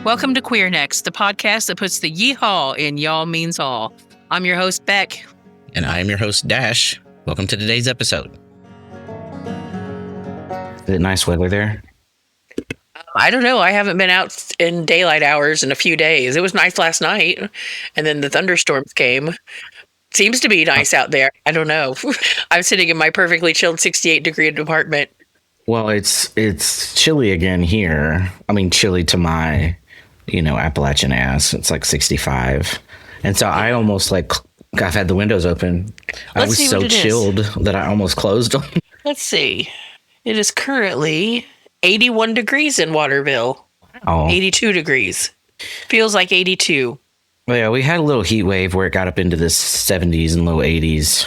Welcome to Queer Next, the podcast that puts the yeehaw in y'all means all. I'm your host, Beck. And I am your host, Dash. Welcome to today's episode. Is it nice weather there? I don't know. I haven't been out in daylight hours in a few days. It was nice last night, and then the thunderstorms came. Seems to be nice out there. I don't know. I'm sitting in my perfectly chilled 68-degree apartment. Well, it's chilly again here. I mean, chilly to my, Appalachian ass. It's like 65. And so I almost I've had the windows open. I was so chilled that I almost closed them. Let's see. It is currently 81 degrees in Waterville. Oh. 82 degrees. Feels like 82. Well, yeah, we had a little heat wave where it got up into the 70s and low 80s.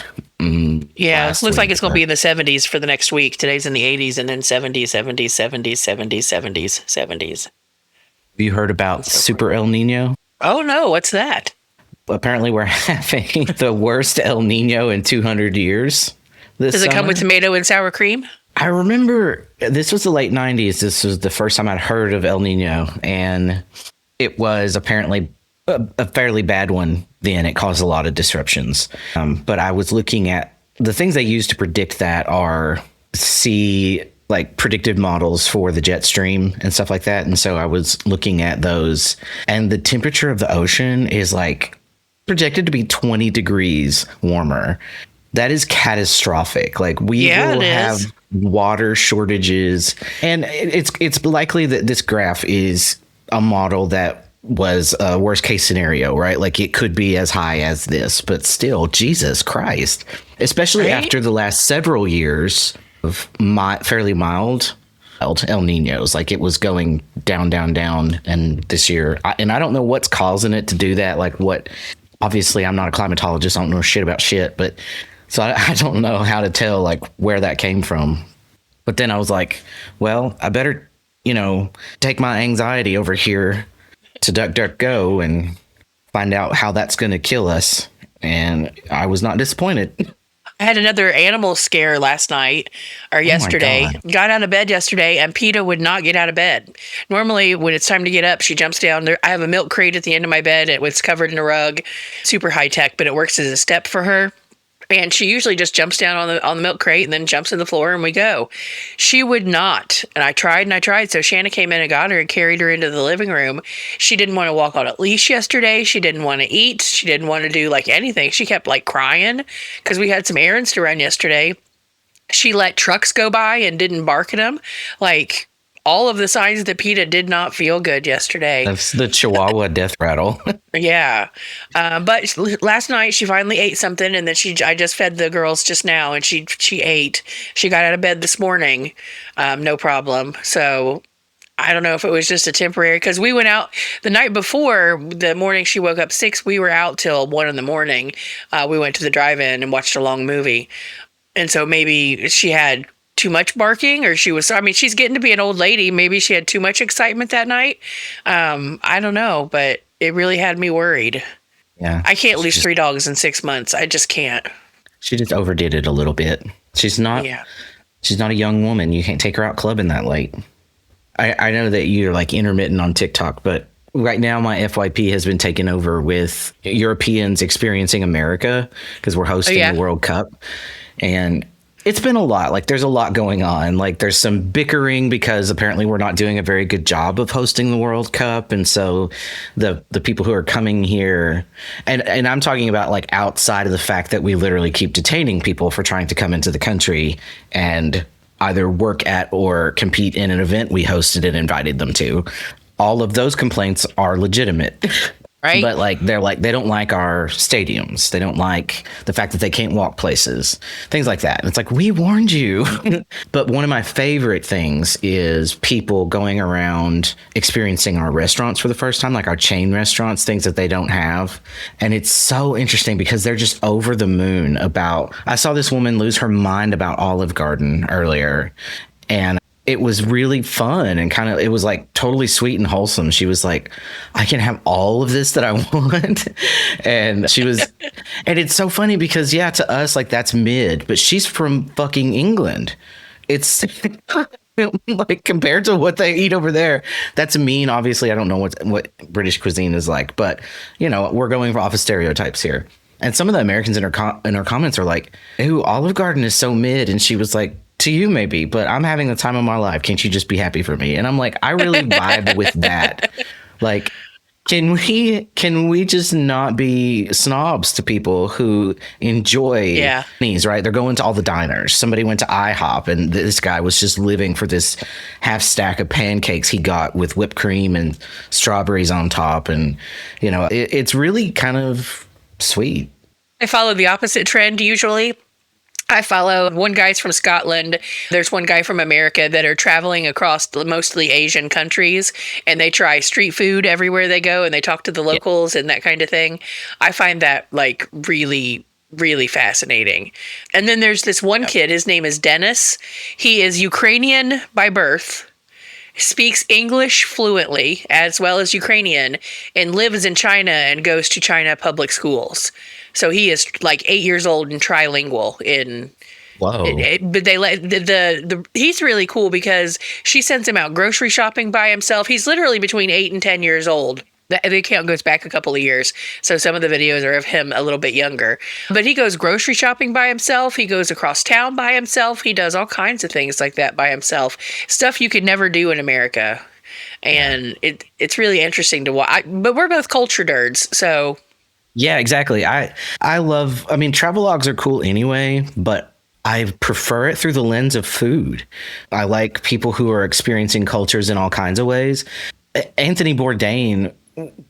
Yeah, it looks like it's going to be in the 70s for the next week. Today's in the 80s and then 70s, 70s, 70s, 70s, 70s, 70s. Have you heard about Super El Nino? Oh, no. What's that? Apparently, we're having the worst El Nino in 200 years this Does it summer. come with tomato and sour cream? I remember this was the late 90s. This was the first time I'd heard of El Nino, and it was apparently a fairly bad one then. It caused a lot of disruptions. But I was looking at the things they use to predict that are predictive models for the jet stream and stuff like that. And so I was looking at those, and the temperature of the ocean is projected to be 20 degrees warmer. That is catastrophic. We will have water shortages, and it's likely that this graph is a model that was a worst case scenario, right? It could be as high as this, but still, Jesus Christ, especially after the last several years of fairly mild El Ninos. It was going down, down, down. And this year, I don't know what's causing it to do that. Obviously I'm not a climatologist. I don't know shit about shit, but so I don't know how to tell where that came from. But then I was like, well, I better, take my anxiety over here to DuckDuckGo and find out how that's going to kill us. And I was not disappointed. I had another animal scare last night or yesterday. Got out of bed yesterday, and PETA would not get out of bed. Normally, when it's time to get up, she jumps down there. I have a milk crate at the end of my bed. It was covered in a rug, super high tech, but it works as a step for her. And she usually just jumps down on the milk crate and then jumps in the floor and we go. She would not. And I tried. So Shanna came in and got her and carried her into the living room. She didn't want to walk on a leash yesterday. She didn't want to eat. She didn't want to do anything. She kept crying because we had some errands to run yesterday. She let trucks go by and didn't bark at them. All of the signs that PETA did not feel good yesterday. That's the Chihuahua death rattle. Yeah. But last night she finally ate something, and then I just fed the girls just now, and she ate. She got out of bed this morning. No problem. So I don't know if it was just a temporary, because we went out the night before. The morning she woke up 6, we were out till 1 in the morning. We went to the drive-in and watched a long movie. And so maybe she had too much barking, or she's getting to be an old lady. Maybe she had too much excitement that night. I don't know, but it really had me worried. Yeah. I can't lose 3 dogs in 6 months. I just can't. She just overdid it a little bit. She's not a young woman. You can't take her out clubbing that late. I know that you're intermittent on TikTok, but right now my FYP has been taken over with Europeans experiencing America because we're hosting the World Cup. And it's been a lot. There's a lot going on. There's some bickering because apparently we're not doing a very good job of hosting the World Cup. And so the people who are coming here, and I'm talking about outside of the fact that we literally keep detaining people for trying to come into the country and either work at or compete in an event we hosted and invited them to. All of those complaints are legitimate. Right. But they don't like our stadiums. They don't like the fact that they can't walk places, things like that. And it's we warned you. But one of my favorite things is people going around experiencing our restaurants for the first time, our chain restaurants, things that they don't have. And it's so interesting because they're just over the moon about, I saw this woman lose her mind about Olive Garden earlier. And it was really fun and it was totally sweet and wholesome. She was like, I can have all of this that I want. And she was, and it's so funny because to us, that's mid, but she's from fucking England. It's Like compared to what they eat over there, that's mean. Obviously, I don't know what British cuisine is like, but we're going off of stereotypes here. And some of the Americans in her comments are like, "Ooh, Olive Garden is so mid," and she was like, "To you maybe, but I'm having the time of my life. Can't you just be happy for me?" And I'm like, I really vibe with that. Like, can we just not be snobs to people who enjoy these, right? They're going to all the diners. Somebody went to IHOP, and this guy was just living for this half stack of pancakes he got with whipped cream and strawberries on top. And, it's really kind of sweet. I follow the opposite trend usually. I follow one guy's from Scotland. There's one guy from America that are traveling across mostly Asian countries, and they try street food everywhere they go, and they talk to the locals and that kind of thing. I find that like really, really fascinating. And then there's this one kid, his name is Dennis. He is Ukrainian by birth, speaks English fluently as well as Ukrainian, and lives in China and goes to China public schools. So he is like 8 years old and trilingual in. Whoa! But they let he's really cool because she sends him out grocery shopping by himself. He's literally between 8 and 10 years old. The account goes back a couple of years, so some of the videos are of him a little bit younger. But he goes grocery shopping by himself. He goes across town by himself. He does all kinds of things like that by himself. Stuff you could never do in America, and it's really interesting to watch. But we're both culture nerds, so. Yeah, exactly. I mean, travelogues are cool anyway, but I prefer it through the lens of food. I like people who are experiencing cultures in all kinds of ways. Anthony Bourdain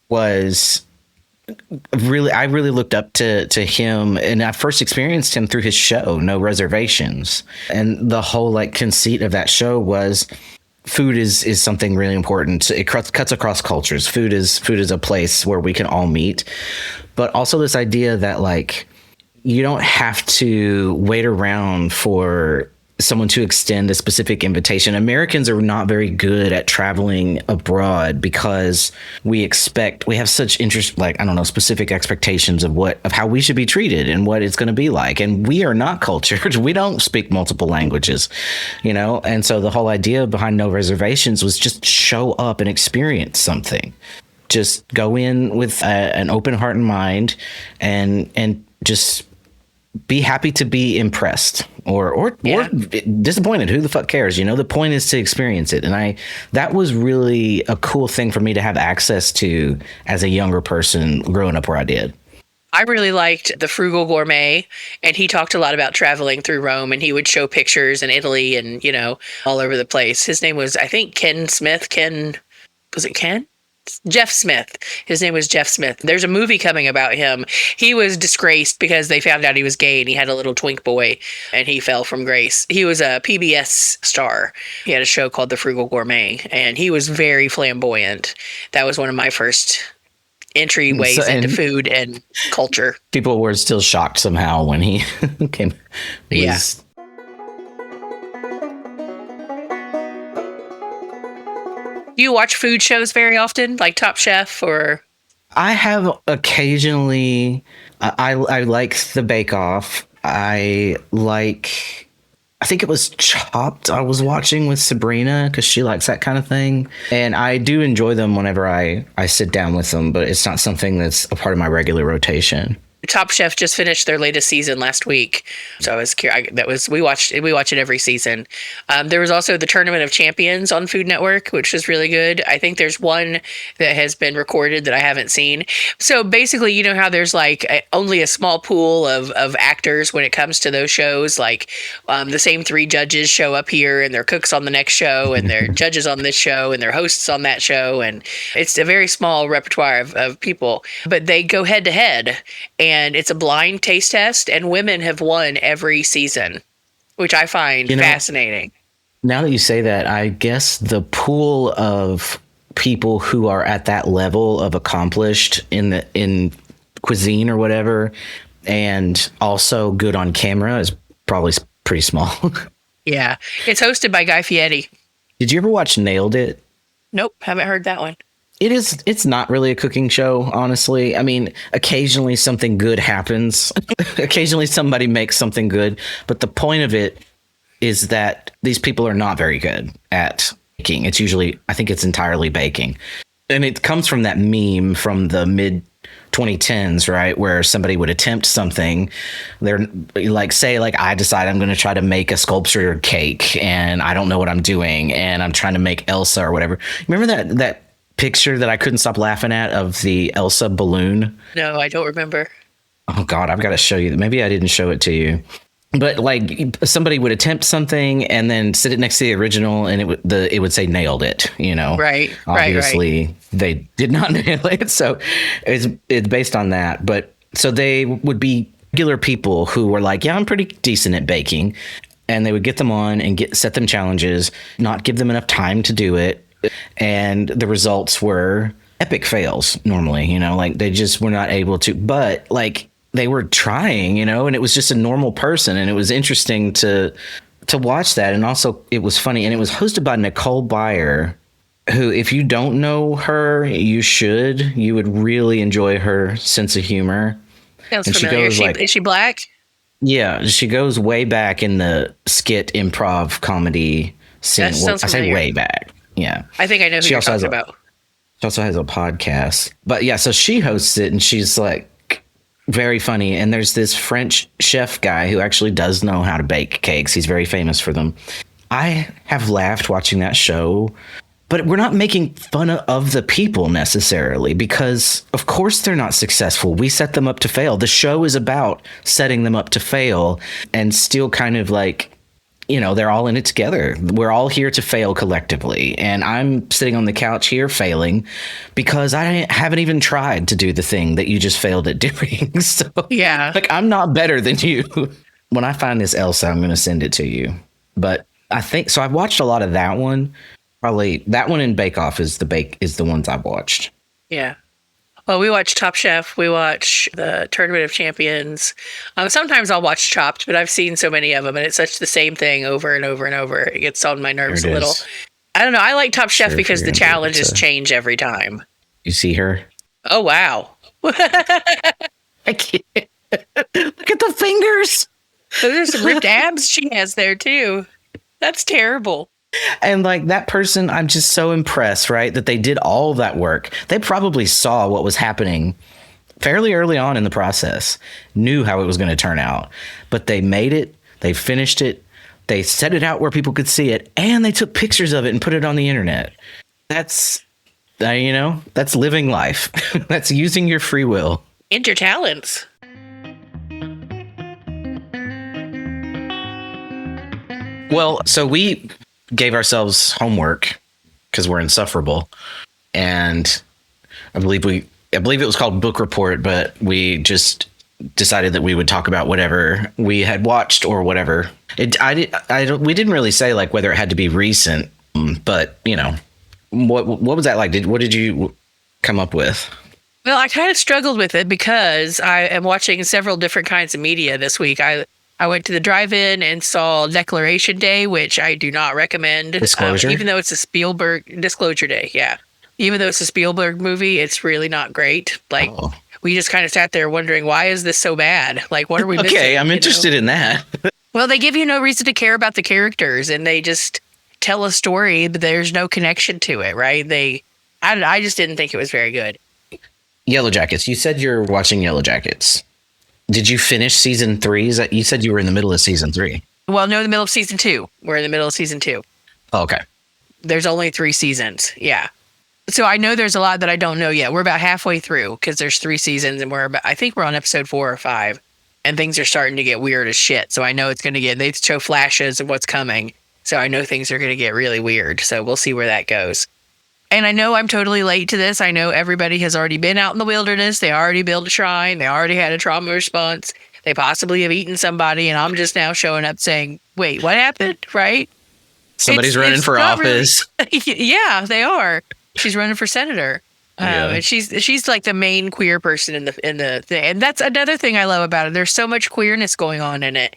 was I really looked up to him, and I first experienced him through his show, No Reservations. And the whole like conceit of that show was food is something really important. It cuts across cultures. Food is a place where we can all meet. But also this idea that like you don't have to wait around for someone to extend a specific invitation. Americans are not very good at traveling abroad because we have such interest, like, I don't know, specific expectations of how we should be treated and what it's going to be like. And we are not cultured. We don't speak multiple languages, And so the whole idea behind No Reservations was just show up and experience something. Just go in with an open heart and mind and just be happy to be impressed or disappointed. Who the fuck cares? The point is to experience it. And that was really a cool thing for me to have access to as a younger person growing up where I did. I really liked The Frugal Gourmet, and he talked a lot about traveling through Rome, and he would show pictures in Italy and, all over the place. His name was, I think, Ken Smith. Was it Ken? Jeff Smith. His name was Jeff Smith. There's a movie coming about him. He was disgraced because they found out he was gay and he had a little twink boy and he fell from grace. He was a PBS star. He had a show called The Frugal Gourmet and he was very flamboyant. That was one of my first entryways into food and culture. People were still shocked somehow when he came. Yeah. Do you watch food shows very often, like Top Chef or? I have occasionally. I like the Bake Off. I think it was Chopped I was watching with Sabrina because she likes that kind of thing. And I do enjoy them whenever I sit down with them, but it's not something that's a part of my regular rotation. Top Chef just finished their latest season last week, so I was curious. We watch it every season. There was also the Tournament of Champions on Food Network, which was really good. I think there's one that has been recorded that I haven't seen. So basically, how there's like only a small pool of actors when it comes to those shows. Like the same 3 judges show up here, and they're cooks on the next show, and they're judges on this show, and they're hosts on that show, and it's a very small repertoire of people. But they go head to head. And it's a blind taste test, and women have won every season, which I find fascinating. Now that you say that, I guess the pool of people who are at that level of accomplished in cuisine or whatever, and also good on camera is probably pretty small. Yeah. It's hosted by Guy Fieri. Did you ever watch Nailed It? Nope. Haven't heard that one. It's not really a cooking show, honestly. I mean, occasionally something good happens. Occasionally somebody makes something good. But the point of it is that these people are not very good at baking. It's usually, I think it's entirely baking. And it comes from that meme from the mid 2010s, right? Where somebody would attempt something. They're like, say, like, I decide I'm going to try to make a sculptured cake and I don't know what I'm doing. And I'm trying to make Elsa or whatever. Remember that picture that I couldn't stop laughing at of the Elsa balloon? No, I don't remember. Oh God, I've got to show you. Maybe I didn't show it to you. But like somebody would attempt something and then sit it next to the original, and it would say nailed it. Right. Obviously, they did not nail it. So it's based on that. But so they would be regular people who were like, yeah, I'm pretty decent at baking, and they would get them on and set them challenges, not give them enough time to do it, and the results were epic fails. Normally, like they just were not able to. But like, they were trying, and it was just a normal person. And it was interesting to watch that. And also it was funny. And it was hosted by Nicole Byer, who, if you don't know her, you should. You would really enjoy her sense of humor. Sounds familiar. Is she black? Yeah. She goes way back in the skit improv comedy scene. Well, I say way back. Yeah. I think I know who you're talking about. She also has a podcast. But yeah, so she hosts it, and she's like, very funny. And there's this French chef guy who actually does know how to bake cakes. He's very famous for them. I have laughed watching that show, but we're not making fun of the people necessarily, because of course they're not successful. We set them up to fail. The show is about setting them up to fail, and still kind of like, they're all in it together. We're all here to fail collectively. And I'm sitting on the couch here failing because I haven't even tried to do the thing that you just failed at doing. So yeah, like, I'm not better than you. When I find this Elsa, I'm going to send it to you. But I think so. I've watched a lot of that one. Probably that one and Bake Off is the ones I've watched. Yeah. Well, we watch Top Chef. We watch the Tournament of Champions. Sometimes I'll watch Chopped, but I've seen so many of them, and it's such the same thing over and over and over. It gets on my nerves a little. I don't know. I like Top Chef because the challenges change every time. You see her? Oh, wow. I can't. Look at the fingers. There's some ripped abs she has there, too. That's terrible. And like, that person, I'm just so impressed, right? That they did all that work. They probably saw what was happening fairly early on in the process, knew how it was going to turn out, but they made it, they finished it, they set it out where people could see it, and they took pictures of it and put it on the internet. That's, that's living life. That's using your free will. And your talents. Well, so we gave ourselves homework because we're insufferable, and I believe it was called Book Report, but we just decided that we would talk about whatever we had watched or whatever. We didn't really say like whether it had to be recent, but what was that like? What did you come up with? Well, I kind of struggled with it because I am watching several different kinds of media this week. I went to the drive-in and saw Declaration Day, which I do not recommend. Disclosure? Even though it's a Spielberg Disclosure Day, yeah. Even though it's a Spielberg movie, it's really not great. Like, we just kind of sat there wondering, why is this so bad? Like, what are we missing? Okay, I'm interested in that. Well, they give you no reason to care about the characters, and they just tell a story, but there's no connection to it, right? I just didn't think it was very good. Yellowjackets. You said you're watching Yellowjackets. Did you finish season 3? You said you were in the middle of season 3. Well, no, the middle of season 2. We're in the middle of season 2. Oh, okay. There's only 3 seasons. Yeah. So I know there's a lot that I don't know yet. We're about halfway through because there's 3 seasons, and I think we're on episode 4 or 5, and things are starting to get weird as shit. So I know they show flashes of what's coming. So I know things are going to get really weird. So we'll see where that goes. And I know I'm totally late to this. I know everybody has already been out in the wilderness. They already built a shrine. They already had a trauma response. They possibly have eaten somebody. And I'm just now showing up saying, wait, what happened? Right? Somebody's running for office. Yeah, they are. She's running for senator. And she's like the main queer person in the thing. And that's another thing I love about it. There's so much queerness going on in it.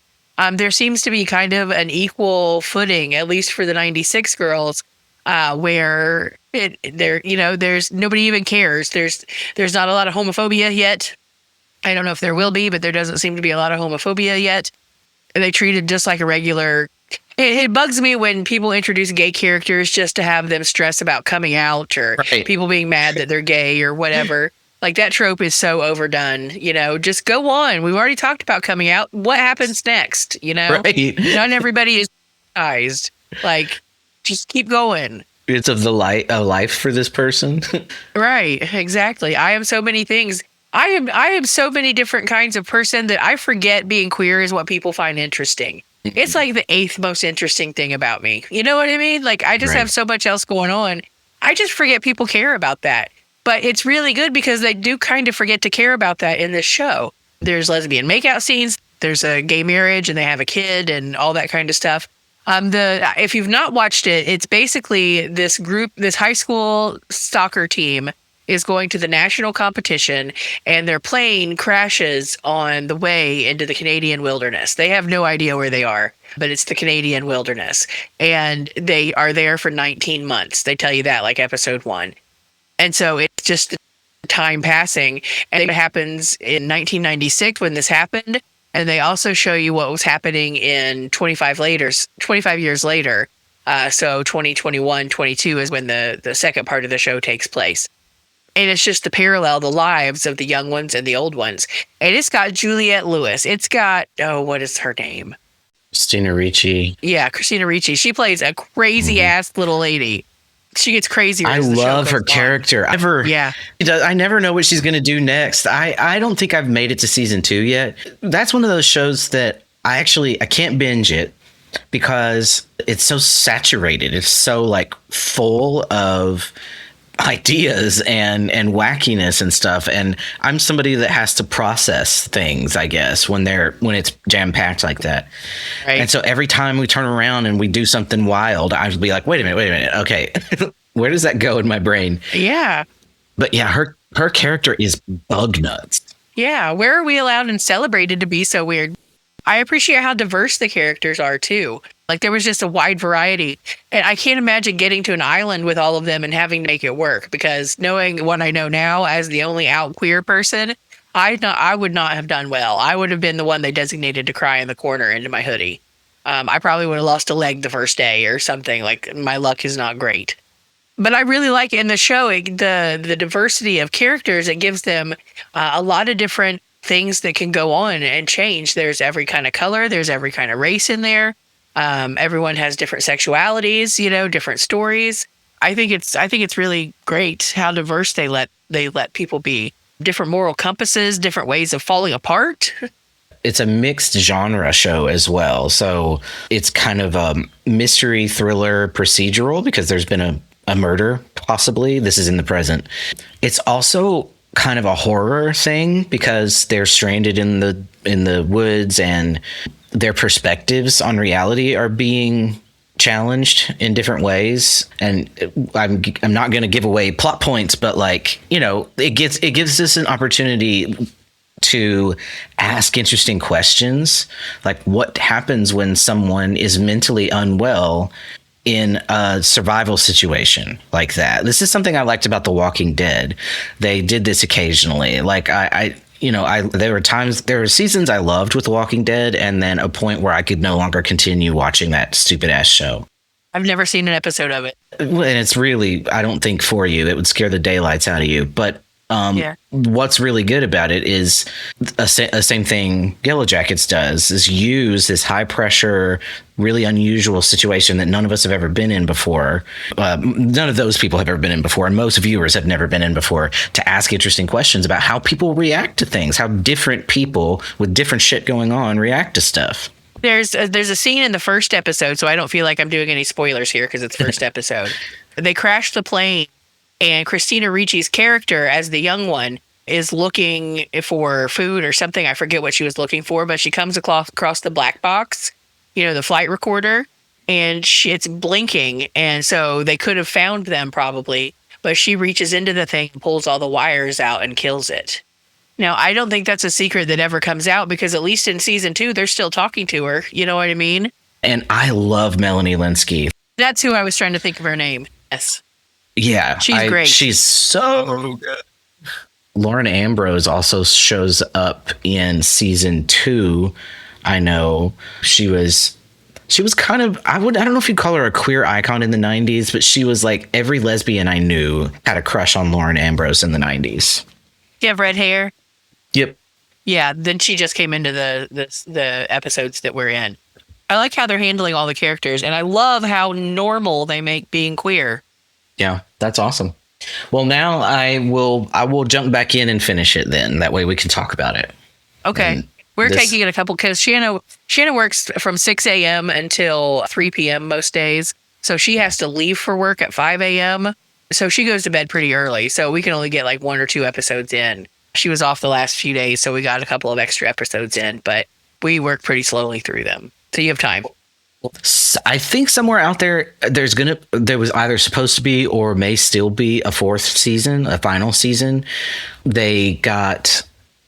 There seems to be kind of an equal footing, at least for the 96 girls, where there's nobody even cares. There's not a lot of homophobia yet. I don't know if there will be, but there doesn't seem to be a lot of homophobia yet. They treat it just like a regular It bugs me when people introduce gay characters just to have them stress about coming out or people being mad that they're gay or whatever. Like that trope is so overdone, just go on. We've already talked about coming out. What happens next? Right. Not everybody is baptized. Like, just keep going. It's of the life for this person. Right. Exactly. I am so many things. I am so many different kinds of person that I forget being queer is what people find interesting. It's like the 8th most interesting thing about me. You know what I mean? Like, I just have so much else going on. I just forget people care about that. But it's really good because they do kind of forget to care about that in this show. There's lesbian makeout scenes. There's a gay marriage and they have a kid and all that kind of stuff. If you've not watched it, it's basically this high school soccer team is going to the national competition and their plane crashes on the way into the Canadian wilderness. They have no idea where they are, but it's the Canadian wilderness. And they are there for 19 months. They tell you that, like episode 1. And so it's just time passing. And it happens in 1996 when this happened. And they also show you what was happening in 25 years later. So 2021, 22 is when the second part of the show takes place. And it's just to parallel the lives of the young ones and the old ones. And it's got Juliette Lewis. It's got, what is her name? Christina Ricci. Yeah, Christina Ricci. She plays a crazy-ass little lady. She gets crazier. I love her character. I never know what she's going to do next. I don't think I've made it to season 2 yet. That's one of those shows that I can't binge it because it's so saturated. It's so like full of ideas and wackiness and stuff, and I'm somebody that has to process things, I guess, when it's jam-packed like that. Right. And so every time we turn around and we do something wild, I'd be like, wait a minute, okay. Where does that go in my brain? Yeah. But yeah, her character is bug nuts. Yeah, where are we allowed and celebrated to be so weird? I appreciate how diverse the characters are too. Like, there was just a wide variety. And I can't imagine getting to an island with all of them and having to make it work, because knowing what I know now as the only out queer person, I would not have done well. I would have been the one they designated to cry in the corner into my hoodie. I probably would have lost a leg the first day or something. Like, my luck is not great. But I really like in the show, the diversity of characters. It gives them a lot of different things that can go on and change. There's every kind of color. There's every kind of race in there. Everyone has different sexualities, different stories. I think it's really great how diverse they let people be. Different moral compasses, different ways of falling apart. It's a mixed genre show as well. So it's kind of a mystery thriller procedural because there's been a murder, possibly. This is in the present. It's also kind of a horror thing because they're stranded in the woods and their perspectives on reality are being challenged in different ways. And I'm not going to give away plot points, but it gives us an opportunity to ask interesting questions, like what happens when someone is mentally unwell in a survival situation like that. This is something I liked about The Walking Dead. They did this occasionally. Like there were seasons I loved with The Walking Dead, and then a point where I could no longer continue watching that stupid ass show. I've never seen an episode of it. And it's really, I don't think for you, it would scare the daylights out of you. But what's really good about it is a same thing Yellowjackets does, is use this high pressure, really unusual situation that none of us have ever been in before. None of those people have ever been in before, and most viewers have never been in before, to ask interesting questions about how people react to things, how different people with different shit going on react to stuff. There's a scene in the first episode, so I don't feel like I'm doing any spoilers here because it's first episode. They crash the plane, and Christina Ricci's character as the young one is looking for food or something. I forget what she was looking for, but she comes across the black box, the flight recorder, and it's blinking. And so they could have found them probably, but she reaches into the thing and pulls all the wires out and kills it. Now, I don't think that's a secret that ever comes out, because at least in season 2, they're still talking to her. You know what I mean? And I love Melanie Linsky. That's who I was trying to think of her name. Yes. Yeah. She's great. She's so good. Lauren Ambrose also shows up in season 2. I know she was She was kind of, I don't know if you'd call her a queer icon in the 90s, but she was like every lesbian I knew had a crush on Lauren Ambrose in the 90s. Do you have red hair? Yep. Yeah, then she just came into the episodes that we're in. I like how they're handling all the characters, and I love how normal they make being queer. Yeah, that's awesome. Well, now I will jump back in and finish it then. That way we can talk about it. Okay. We're taking it a couple, because Shanna works from 6 a.m. until 3 p.m. most days. So she has to leave for work at 5 a.m. So she goes to bed pretty early. So we can only get like 1 or 2 episodes in. She was off the last few days, so we got a couple of extra episodes in, but we work pretty slowly through them. So you have time. I think somewhere out there, there was either supposed to be or may still be a 4th season, a final season. They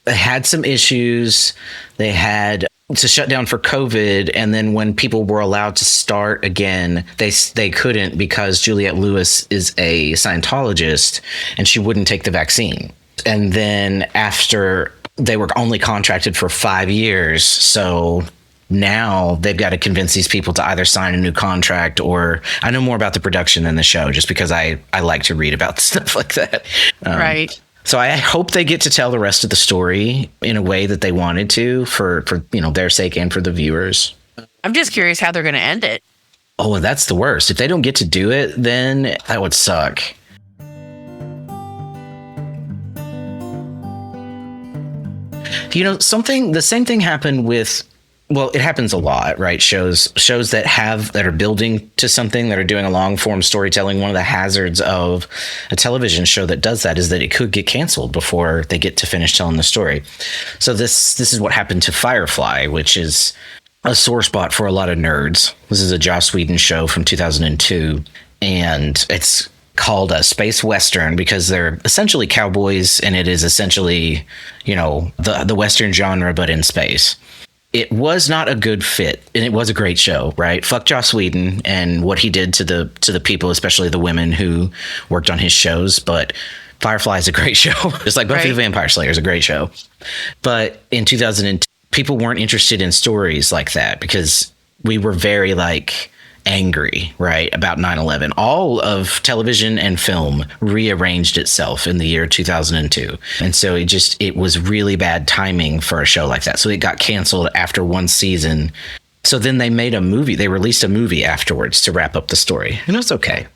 had some issues. They had to shut down for COVID, and then when people were allowed to start again, they couldn't, because Juliette Lewis is a Scientologist and she wouldn't take the vaccine. And then after, they were only contracted for 5 years, so now they've got to convince these people to either sign a new contract, or I know more about the production than the show, just because I like to read about stuff like that. Right. So I hope they get to tell the rest of the story in a way that they wanted to, for their sake and for the viewers. I'm just curious how they're going to end it. Oh, that's the worst. If they don't get to do it, then that would suck. The same thing happened with, well, it happens a lot, right? Shows that are building to something, that are doing a long form storytelling. One of the hazards of a television show that does that is that it could get canceled before they get to finish telling the story. So this is what happened to Firefly, which is a sore spot for a lot of nerds. This is a Joss Whedon show from 2002, and it's called a space western because they're essentially cowboys, and it is essentially, the western genre, but in space. It was not a good fit, and it was a great show, right? Fuck Joss Whedon and what he did to the people, especially the women who worked on his shows. But Firefly is a great show. Just like Buffy the Vampire Slayer is a great show. But in 2002, people weren't interested in stories like that because we were very angry, right, about 9/11. All of television and film rearranged itself in the year 2002. And so it was really bad timing for a show like that. So it got canceled after 1 season. So then they made a movie. They released a movie afterwards to wrap up the story. And it was okay.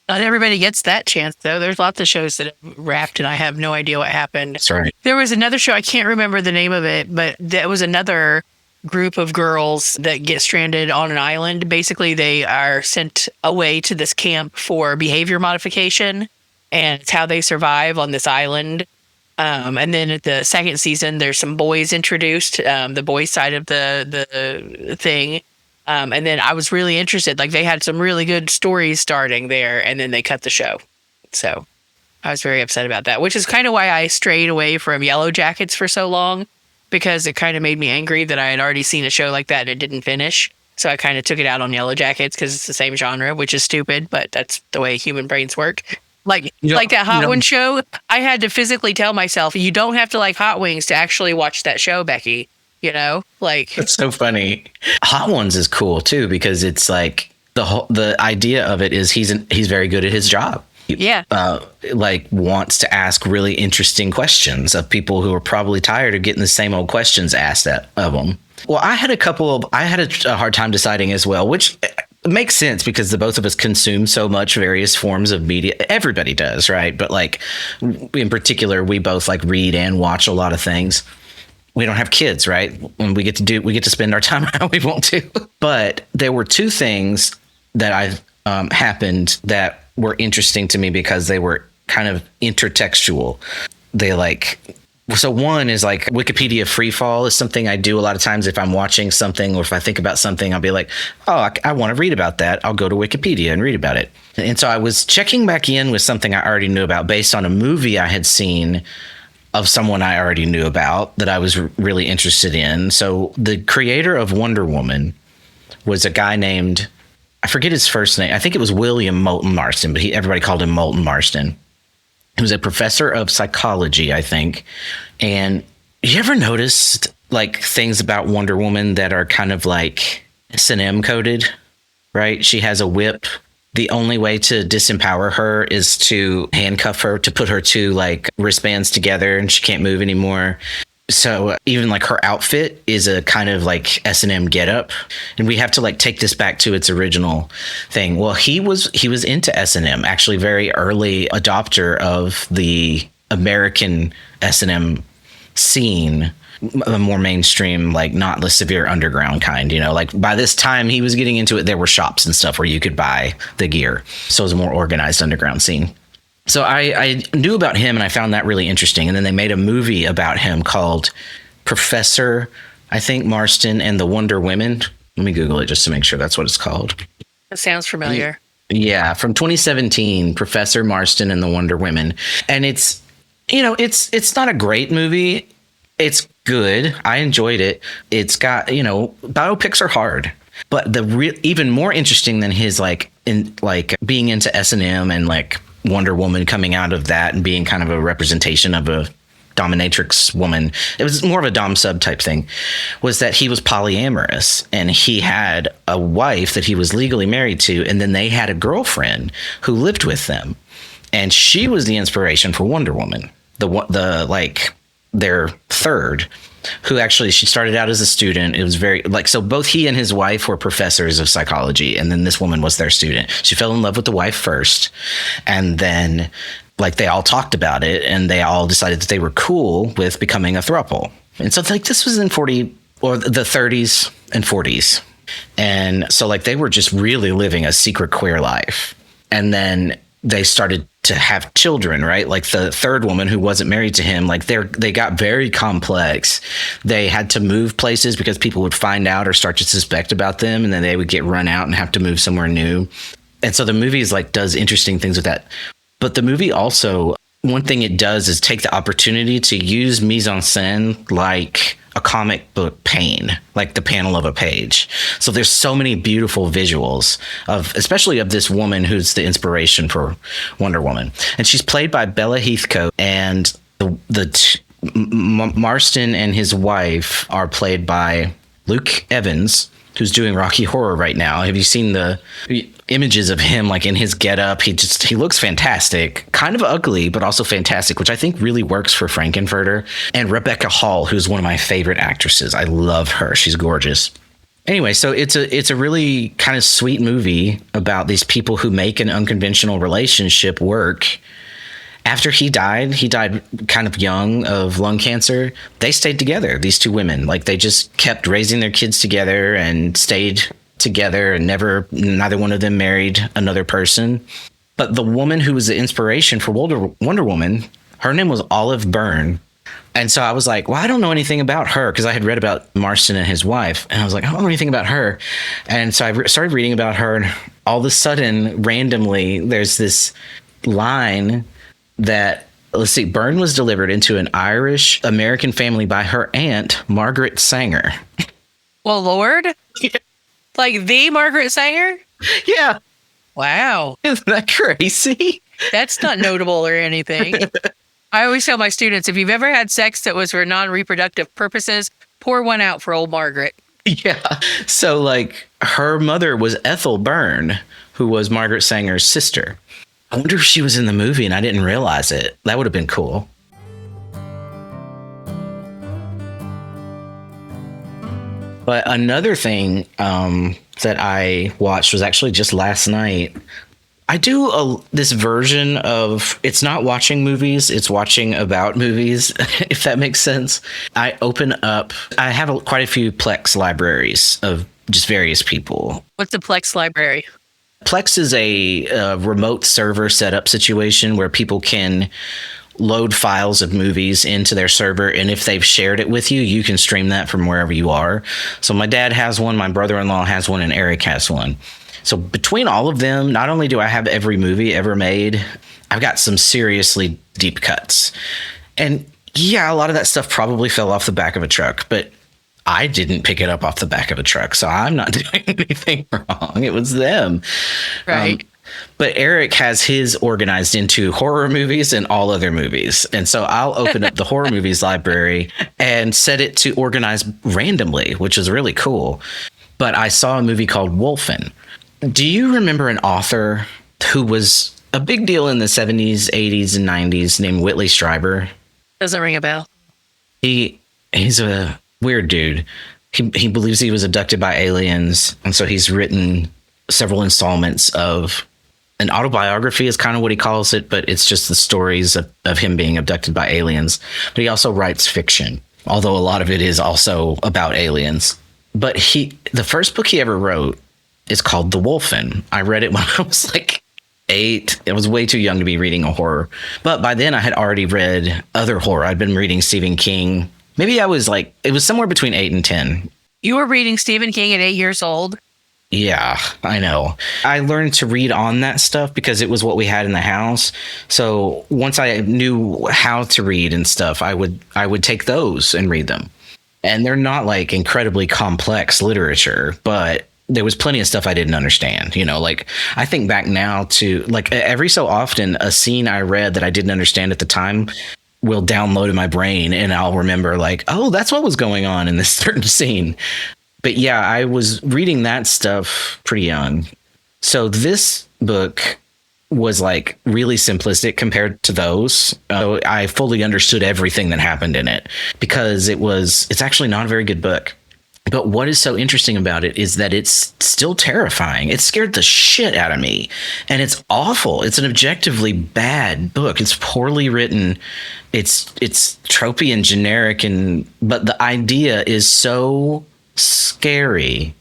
Not everybody gets that chance, though. There's lots of shows that have wrapped, and I have no idea what happened. That's right. There was another show, I can't remember the name of it, but that was another group of girls that get stranded on an island. Basically, they are sent away to this camp for behavior modification, and it's how they survive on this island. And then at the 2nd season, there's some boys introduced, the boys side of the thing. And then I was really interested. They had some really good stories starting there, and then they cut the show. So I was very upset about that, which is kind of why I strayed away from Yellowjackets for so long, because it kind of made me angry that I had already seen a show like that and it didn't finish. So I kind of took it out on Yellowjackets because it's the same genre, which is stupid, but that's the way human brains work. Like that Hot Wings show, I had to physically tell myself, you don't have to like Hot Wings to actually watch that show, Becky. That's so funny. Hot Ones is cool too, because it's the idea of it is he's very good at his job. Yeah. Wants to ask really interesting questions of people who are probably tired of getting the same old questions asked of them. Well, I had a hard time deciding as well, which makes sense because the both of us consume so much various forms of media. Everybody does, right? But in particular, we both read and watch a lot of things. We don't have kids, right? And we get to spend our time how we want to. But there were 2 things that happened that were interesting to me because they were kind of intertextual. So one is Wikipedia freefall is something I do a lot of times if I'm watching something or if I think about something, I'll be like, oh, I want to read about that. I'll go to Wikipedia and read about it. And so I was checking back in with something I already knew about based on a movie I had seen of someone I already knew about that I was really interested in. So the creator of Wonder Woman was a guy named, I forget his first name. I think it was William Moulton Marston, but everybody called him Moulton Marston. He was a professor of psychology, I think. And you ever noticed things about Wonder Woman that are kind of S&M coded, right? She has a whip. The only way to disempower her is to handcuff her, to put her two like wristbands together, and she can't move anymore. So even like her outfit is a kind of like S&M getup, and we have to like take this back to its original thing. Well, he was into S&M, actually very early adopter of the American S&M scene, a more mainstream, like not the severe underground kind, you know, like by this time he was getting into it, there were shops and stuff where you could buy the gear. So it was a more organized underground scene. So I knew about him and I found that really interesting. And then they made a movie about him called Professor, I think, Marston and the Wonder Women. Let me Google it just to make sure that's what it's called. That sounds familiar. Yeah, from 2017, Professor Marston and the Wonder Women. And it's, you know, it's not a great movie. It's good. I enjoyed it. It's got, you know, biopics are hard. But even more interesting than his being into S&M and like Wonder Woman coming out of that and being kind of a representation of a dominatrix woman, it was more of a dom sub type thing, was that he was polyamorous and he had a wife that he was legally married to, and then they had a girlfriend who lived with them, and she was the inspiration for Wonder Woman, their third, who actually, she started out as a student. It was very so both he and his wife were professors of psychology, and then this woman was their student. She fell in love with the wife first, and then they all talked about it, and they all decided that they were cool with becoming a throuple. And so this was in the 30s and 40s. And so they were just really living a secret queer life. And then they started to have children, right? Like the third woman who wasn't married to him, they got very complex. They had to move places because people would find out or start to suspect about them, and then they would get run out and have to move somewhere new. And so the movie does interesting things with that. But the movie also, one thing it does is take the opportunity to use mise-en-scène like a comic book pane, like the panel of a page. So there's so many beautiful visuals especially of this woman who's the inspiration for Wonder Woman. And she's played by Bella Heathcote, and Marston and his wife are played by Luke Evans, who's doing Rocky Horror right now. Have you seen the images of him in his getup? He looks fantastic, kind of ugly, but also fantastic, which I think really works for Frankenfurter. And Rebecca Hall, who's one of my favorite actresses. I love her. She's gorgeous. Anyway, so it's a really kind of sweet movie about these people who make an unconventional relationship work. After he died kind of young of lung cancer. They stayed together, these two women. They just kept raising their kids together and stayed together, and neither one of them married another person. But the woman who was the inspiration for Wonder Woman, her name was Olive Byrne. And so I was like, well, I don't know anything about her, because I had read about Marston and his wife, and I was like, I don't know anything about her. And so I started reading about her, and all of a sudden, randomly, there's this line that, let's see, Byrne was delivered into an Irish American family by her aunt, Margaret Sanger. Well, Lord. The Margaret Sanger? Yeah. Wow. Isn't that crazy? That's not notable or anything. I always tell my students, if you've ever had sex that was for non-reproductive purposes, pour one out for old Margaret. Yeah. So, her mother was Ethel Byrne, who was Margaret Sanger's sister. I wonder if she was in the movie and I didn't realize it. That would have been cool. But another thing that I watched was actually just last night. I do this version of, it's not watching movies, it's watching about movies, if that makes sense. I have quite a few Plex libraries of just various people. What's a Plex library? Plex is a remote server setup situation where people can load files of movies into their server, and if they've shared it with you, you can stream that from wherever you are. So my dad has one, my brother-in-law has one, and Eric has one. So between all of them, not only do I have every movie ever made, I've got some seriously deep cuts. And yeah, a lot of that stuff probably fell off the back of a truck, but I didn't pick it up off the back of a truck, so I'm not doing anything wrong. It was them. Right. But Eric has his organized into horror movies and all other movies. And so I'll open up the horror movies library and set it to organize randomly, which is really cool. but I saw a movie called Wolfen. Do you remember an author who was a big deal in the 70s, 80s, and 90s named Whitley Strieber? Doesn't ring a bell. He's a weird dude. He believes he was abducted by aliens, and so he's written several installments of an autobiography is kind of what he calls it, but it's just the stories of him being abducted by aliens. But he also writes fiction, although a lot of it is also about aliens. But the first book he ever wrote is called The Wolfen. I read it when I was like 8. I was way too young to be reading a horror. But by then I had already read other horror. I'd been reading Stephen King. Maybe I was like, it was somewhere between 8 and 10. You were reading Stephen King at 8 years old? Yeah, I know. I learned to read on that stuff because it was what we had in the house. So once I knew how to read and stuff, I would take those and read them. And they're not like incredibly complex literature, but there was plenty of stuff I didn't understand. You know, like I think back now to like every so often a scene I read that I didn't understand at the time will download in my brain and I'll remember like, oh, that's what was going on in this certain scene. But yeah, I was reading that stuff pretty young. So this book was like really simplistic compared to those. So I fully understood everything that happened in it because it's actually not a very good book. But what is so interesting about it is that it's still terrifying. It scared the shit out of me. And it's awful. It's an objectively bad book. It's poorly written. It's tropey and generic, but the idea is so scary.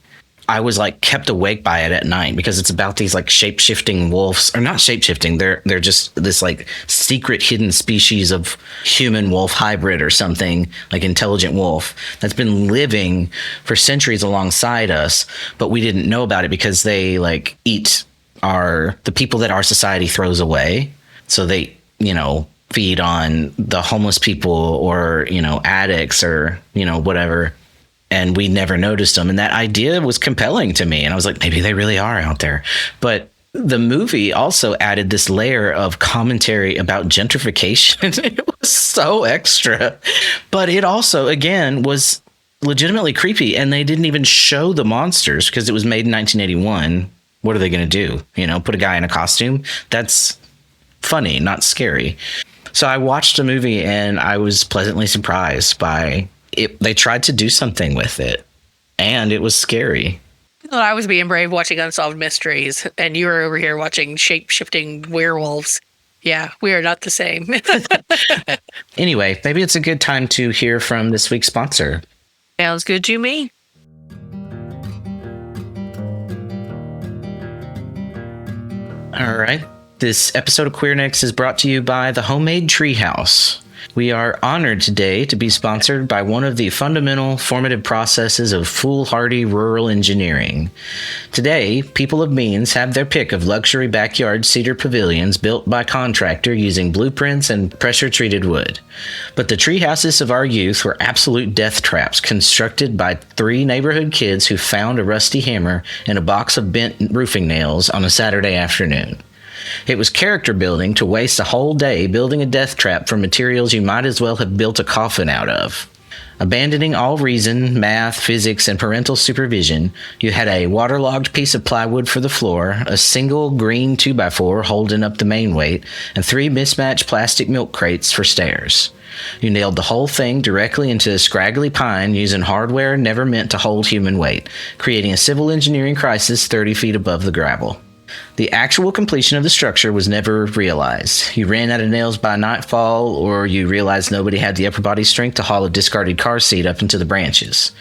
I was like kept awake by it at night because it's about these like shape-shifting wolves, or not shape-shifting. They're just this like secret hidden species of human wolf hybrid or something, like intelligent wolf that's been living for centuries alongside us, but we didn't know about it because they like eat the people that our society throws away. So they, feed on the homeless people or, addicts or, whatever. And we never noticed them. And that idea was compelling to me. And I was like, maybe they really are out there. But the movie also added this layer of commentary about gentrification. It was so extra. But it also, again, was legitimately creepy. And they didn't even show the monsters because it was made in 1981. What are they going to do? Put a guy in a costume? That's funny, not scary. So I watched the movie and I was pleasantly surprised by they tried to do something with it, and it was scary. Well, I was being brave watching Unsolved Mysteries, and you were over here watching shape-shifting werewolves. Yeah, we are not the same. Anyway, maybe it's a good time to hear from this week's sponsor. Sounds good to me. All right. This episode of Queer Next is brought to you by the Homemade Treehouse. We are honored today to be sponsored by one of the fundamental formative processes of foolhardy rural engineering. Today, people of means have their pick of luxury backyard cedar pavilions built by contractor using blueprints and pressure-treated wood. But the tree houses of our youth were absolute death traps constructed by 3 neighborhood kids who found a rusty hammer and a box of bent roofing nails on a Saturday afternoon. It was character building to waste a whole day building a death trap from materials you might as well have built a coffin out of. Abandoning all reason, math, physics, and parental supervision, you had a waterlogged piece of plywood for the floor, a single green 2x4 holding up the main weight, and 3 mismatched plastic milk crates for stairs. You nailed the whole thing directly into a scraggly pine using hardware never meant to hold human weight, creating a civil engineering crisis 30 feet above the gravel. The actual completion of the structure was never realized. You ran out of nails by nightfall, or you realized nobody had the upper body strength to haul a discarded car seat up into the branches.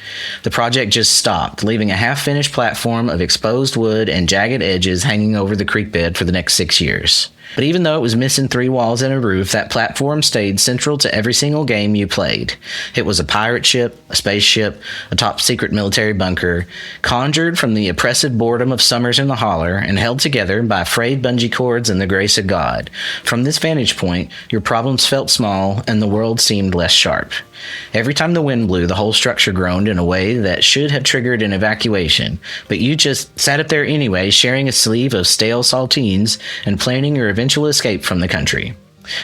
The project just stopped, leaving a half-finished platform of exposed wood and jagged edges hanging over the creek bed for the next 6 years. But even though it was missing 3 walls and a roof, that platform stayed central to every single game you played. It was a pirate ship, a spaceship, a top-secret military bunker, conjured from the oppressive boredom of summers in the holler and held together by frayed bungee cords and the grace of God. From this vantage point, your problems felt small and the world seemed less sharp. Every time the wind blew, the whole structure groaned in a way that should have triggered an evacuation, but you just sat up there anyway, sharing a sleeve of stale saltines and planning your eventual escape from the country.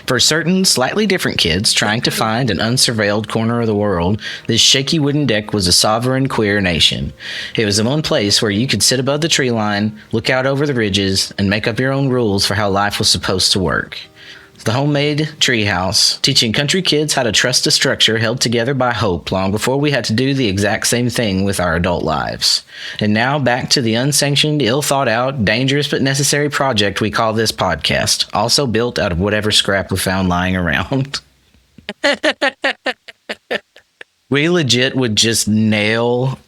For certain slightly different kids trying to find an unsurveilled corner of the world, this shaky wooden deck was a sovereign queer nation. It was the one place where you could sit above the tree line, look out over the ridges, and make up your own rules for how life was supposed to work. The homemade treehouse, teaching country kids how to trust a structure held together by hope long before we had to do the exact same thing with our adult lives. And now back to the unsanctioned, ill-thought-out, dangerous but necessary project we call this podcast, also built out of whatever scrap we found lying around. We legit would just nail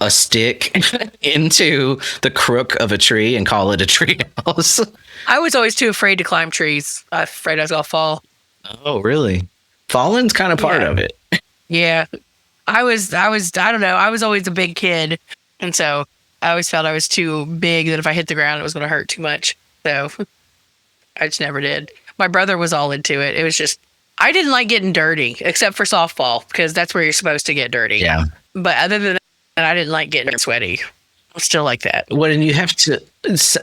a stick into the crook of a tree and call it a treehouse. I was always too afraid to climb trees. I'm afraid I was going to fall. Oh, really? Falling's kind of part of it. Yeah. I don't know. I was always a big kid. And so I always felt I was too big that if I hit the ground, it was going to hurt too much. So I just never did. My brother was all into it. It was just, I didn't like getting dirty, except for softball, because that's where you're supposed to get dirty. Yeah. But other than that, I didn't like getting sweaty. I'm still like that. Well, and you have to,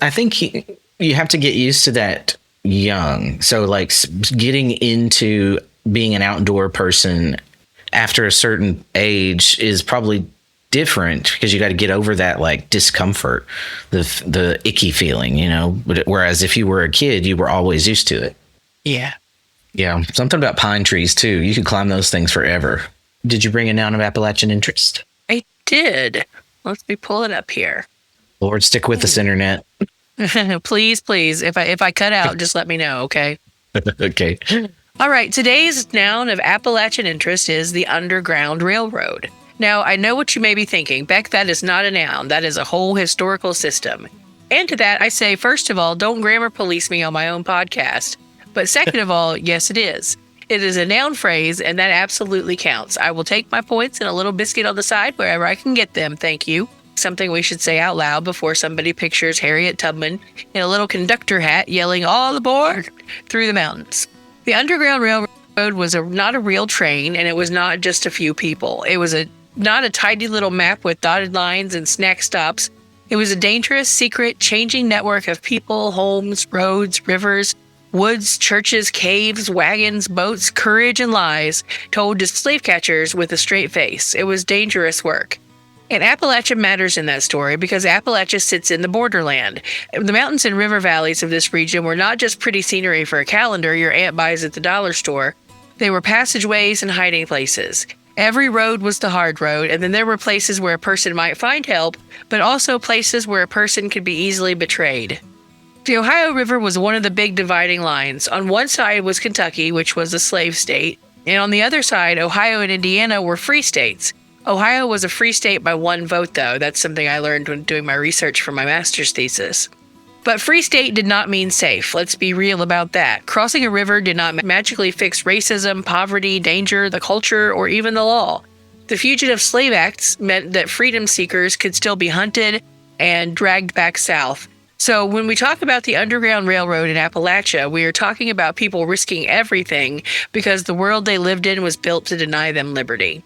I think you have to get used to that young. So like getting into being an outdoor person after a certain age is probably different because you got to get over that like discomfort, the icky feeling, you know, whereas if you were a kid, you were always used to it. Yeah. Yeah. Something about pine trees too. You could climb those things forever. Did you bring a noun of Appalachian interest? I did. Let's pull it up here. Lord, stick with us, internet. Please. If I cut out, just let me know, okay? Okay. All right. Today's noun of Appalachian interest is the Underground Railroad. Now, I know what you may be thinking. Beck, that is not a noun. That is a whole historical system. And to that, I say, first of all, don't grammar police me on my own podcast. But second of all, yes, it is. It is a noun phrase, and that absolutely counts. I will take my points and a little biscuit on the side wherever I can get them. Thank you. Something we should say out loud before somebody pictures Harriet Tubman in a little conductor hat yelling all aboard through the mountains. The Underground Railroad was not a real train, and it was not just a few people. It was not a tidy little map with dotted lines and snack stops. It was a dangerous, secret, changing network of people, homes, roads, rivers, woods, churches, caves, wagons, boats, courage, and lies told to slave catchers with a straight face. It was dangerous work. And Appalachia matters in that story because Appalachia sits in the borderland. The mountains and river valleys of this region were not just pretty scenery for a calendar your aunt buys at the dollar store. They were passageways and hiding places. Every road was the hard road, and then there were places where a person might find help, but also places where a person could be easily betrayed. The Ohio River was one of the big dividing lines. On one side was Kentucky, which was a slave state, and on the other side, Ohio and Indiana were free states. Ohio was a free state by one vote, though. That's something I learned when doing my research for my master's thesis. But free state did not mean safe. Let's be real about that. Crossing a river did not magically fix racism, poverty, danger, the culture, or even the law. The Fugitive Slave Acts meant that freedom seekers could still be hunted and dragged back south. So when we talk about the Underground Railroad in Appalachia, we are talking about people risking everything because the world they lived in was built to deny them liberty.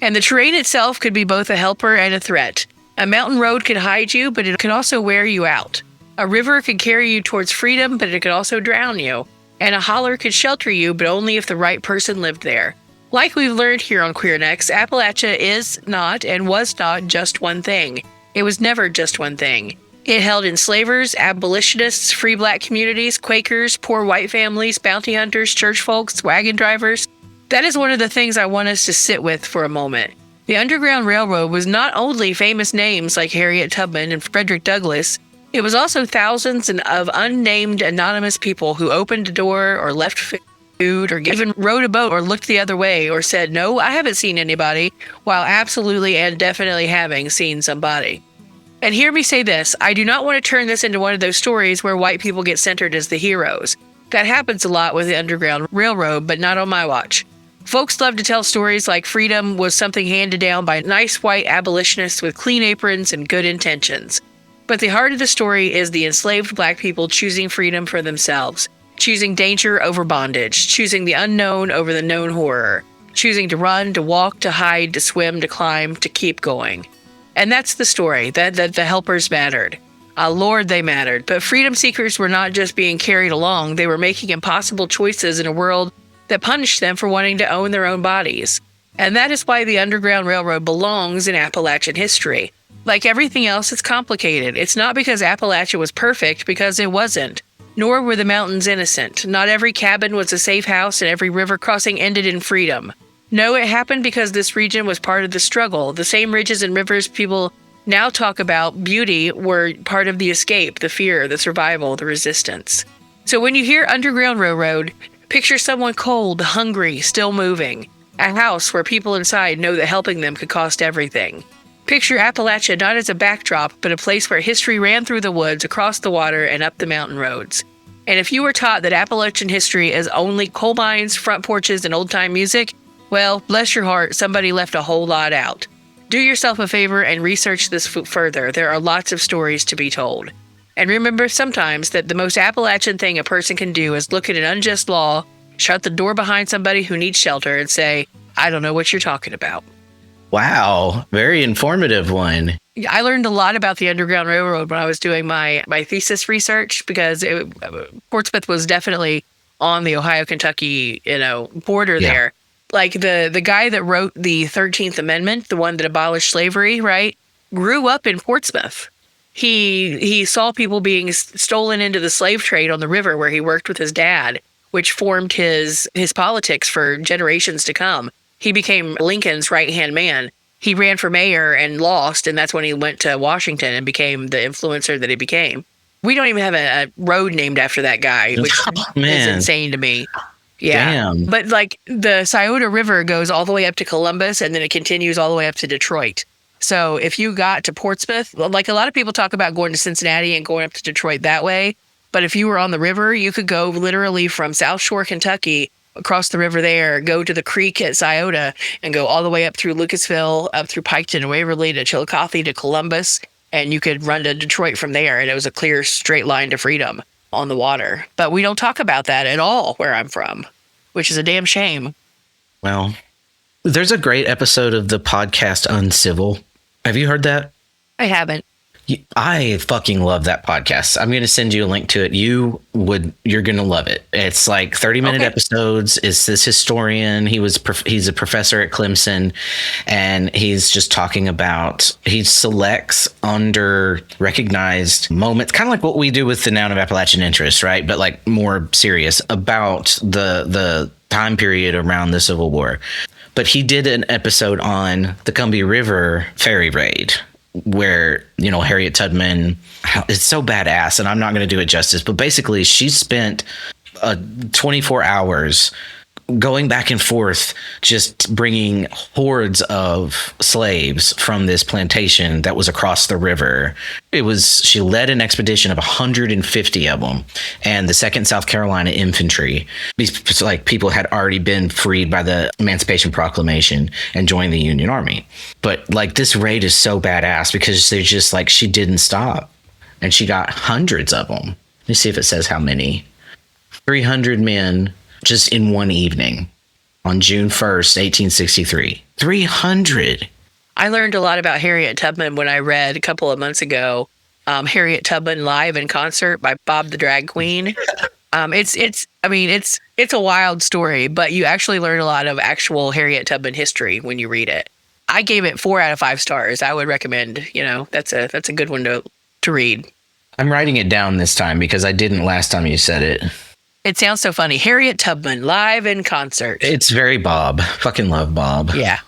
And the terrain itself could be both a helper and a threat. A mountain road could hide you, but it could also wear you out. A river could carry you towards freedom, but it could also drown you. And a holler could shelter you, but only if the right person lived there. Like we've learned here on Queer Next, Appalachia is not and was not just one thing. It was never just one thing. It held enslavers, abolitionists, free black communities, Quakers, poor white families, bounty hunters, church folks, wagon drivers. That is one of the things I want us to sit with for a moment. The Underground Railroad was not only famous names like Harriet Tubman and Frederick Douglass, it was also thousands of unnamed anonymous people who opened a door or left food or even rowed a boat or looked the other way or said, no, I haven't seen anybody, while absolutely and definitely having seen somebody. And hear me say this, I do not want to turn this into one of those stories where white people get centered as the heroes. That happens a lot with the Underground Railroad, but not on my watch. Folks love to tell stories like freedom was something handed down by nice white abolitionists with clean aprons and good intentions. But the heart of the story is the enslaved black people choosing freedom for themselves, choosing danger over bondage, choosing the unknown over the known horror, choosing to run, to walk, to hide, to swim, to climb, to keep going. And that's the story, that the helpers mattered. Lord, they mattered. But freedom seekers were not just being carried along, they were making impossible choices in a world that punished them for wanting to own their own bodies. And that is why the Underground Railroad belongs in Appalachian history. Like everything else, it's complicated. It's not because Appalachia was perfect, because it wasn't. Nor were the mountains innocent. Not every cabin was a safe house, and every river crossing ended in freedom. No, it happened because this region was part of the struggle. The same ridges and rivers people now talk about beauty were part of the escape, the fear, the survival, the resistance. So when you hear Underground Railroad, picture someone cold, hungry, still moving. A house where people inside know that helping them could cost everything. Picture Appalachia not as a backdrop, but a place where history ran through the woods, across the water, and up the mountain roads. And if you were taught that Appalachian history is only coal mines, front porches, and old-time music, well, bless your heart, somebody left a whole lot out. Do yourself a favor and research this further. There are lots of stories to be told. And remember sometimes that the most Appalachian thing a person can do is look at an unjust law, shut the door behind somebody who needs shelter, and say, I don't know what you're talking about. Wow, very informative one. I learned a lot about the Underground Railroad when I was doing my thesis research, because Portsmouth was definitely on the Ohio-Kentucky, border there. Like the guy that wrote the 13th Amendment, the one that abolished slavery, right, grew up in Portsmouth. He saw people being stolen into the slave trade on the river where he worked with his dad, which formed his politics for generations to come. He became Lincoln's right-hand man. He ran for mayor and lost, and that's when he went to Washington and became the influencer that he became. We don't even have a road named after that guy, which is insane to me. Yeah. Damn. But like the Scioto River goes all the way up to Columbus, and then it continues all the way up to Detroit. So if you got to Portsmouth, like a lot of people talk about going to Cincinnati and going up to Detroit that way. But if you were on the river, you could go literally from South Shore, Kentucky, across the river there, go to the creek at Scioto, and go all the way up through Lucasville, up through Piketon and Waverly to Chillicothe to Columbus, and you could run to Detroit from there, and it was a clear straight line to freedom on the water. But we don't talk about that at all where I'm from, which is a damn shame. Well, there's a great episode of the podcast Uncivil. Have you heard that? I haven't. I fucking love that podcast. I'm going to send you a link to it. You're going to love it. It's like 30-minute episodes. It's this historian. He's a professor at Clemson, and he's just talking about, he selects under recognized moments, kind of like what we do with the Noun of Appalachian Interest, right? But like more serious about the time period around the Civil War. But he did an episode on the Combahee River ferry raid, where, Harriet Tubman, it's so badass, and I'm not going to do it justice, but basically she spent 24 hours going back and forth, just bringing hordes of slaves from this plantation that was across the river. She led an expedition of 150 of them, and the 2nd South Carolina Infantry. These people had already been freed by the Emancipation Proclamation and joined the Union Army. But this raid is so badass because they're just she didn't stop, and she got hundreds of them. Let me see if it says how many. 300 men just in one evening on June 1st, 1863. 300. I learned a lot about Harriet Tubman when I read a couple of months ago, Harriet Tubman Live in Concert by Bob the Drag Queen. It's a wild story, but you actually learn a lot of actual Harriet Tubman history when you read it. I gave it 4 out of 5 stars. I would recommend, that's a good one to read. I'm writing it down this time because I didn't last time you said it. It sounds so funny. Harriet Tubman, Live in Concert. It's very Bob. Fucking love Bob. Yeah.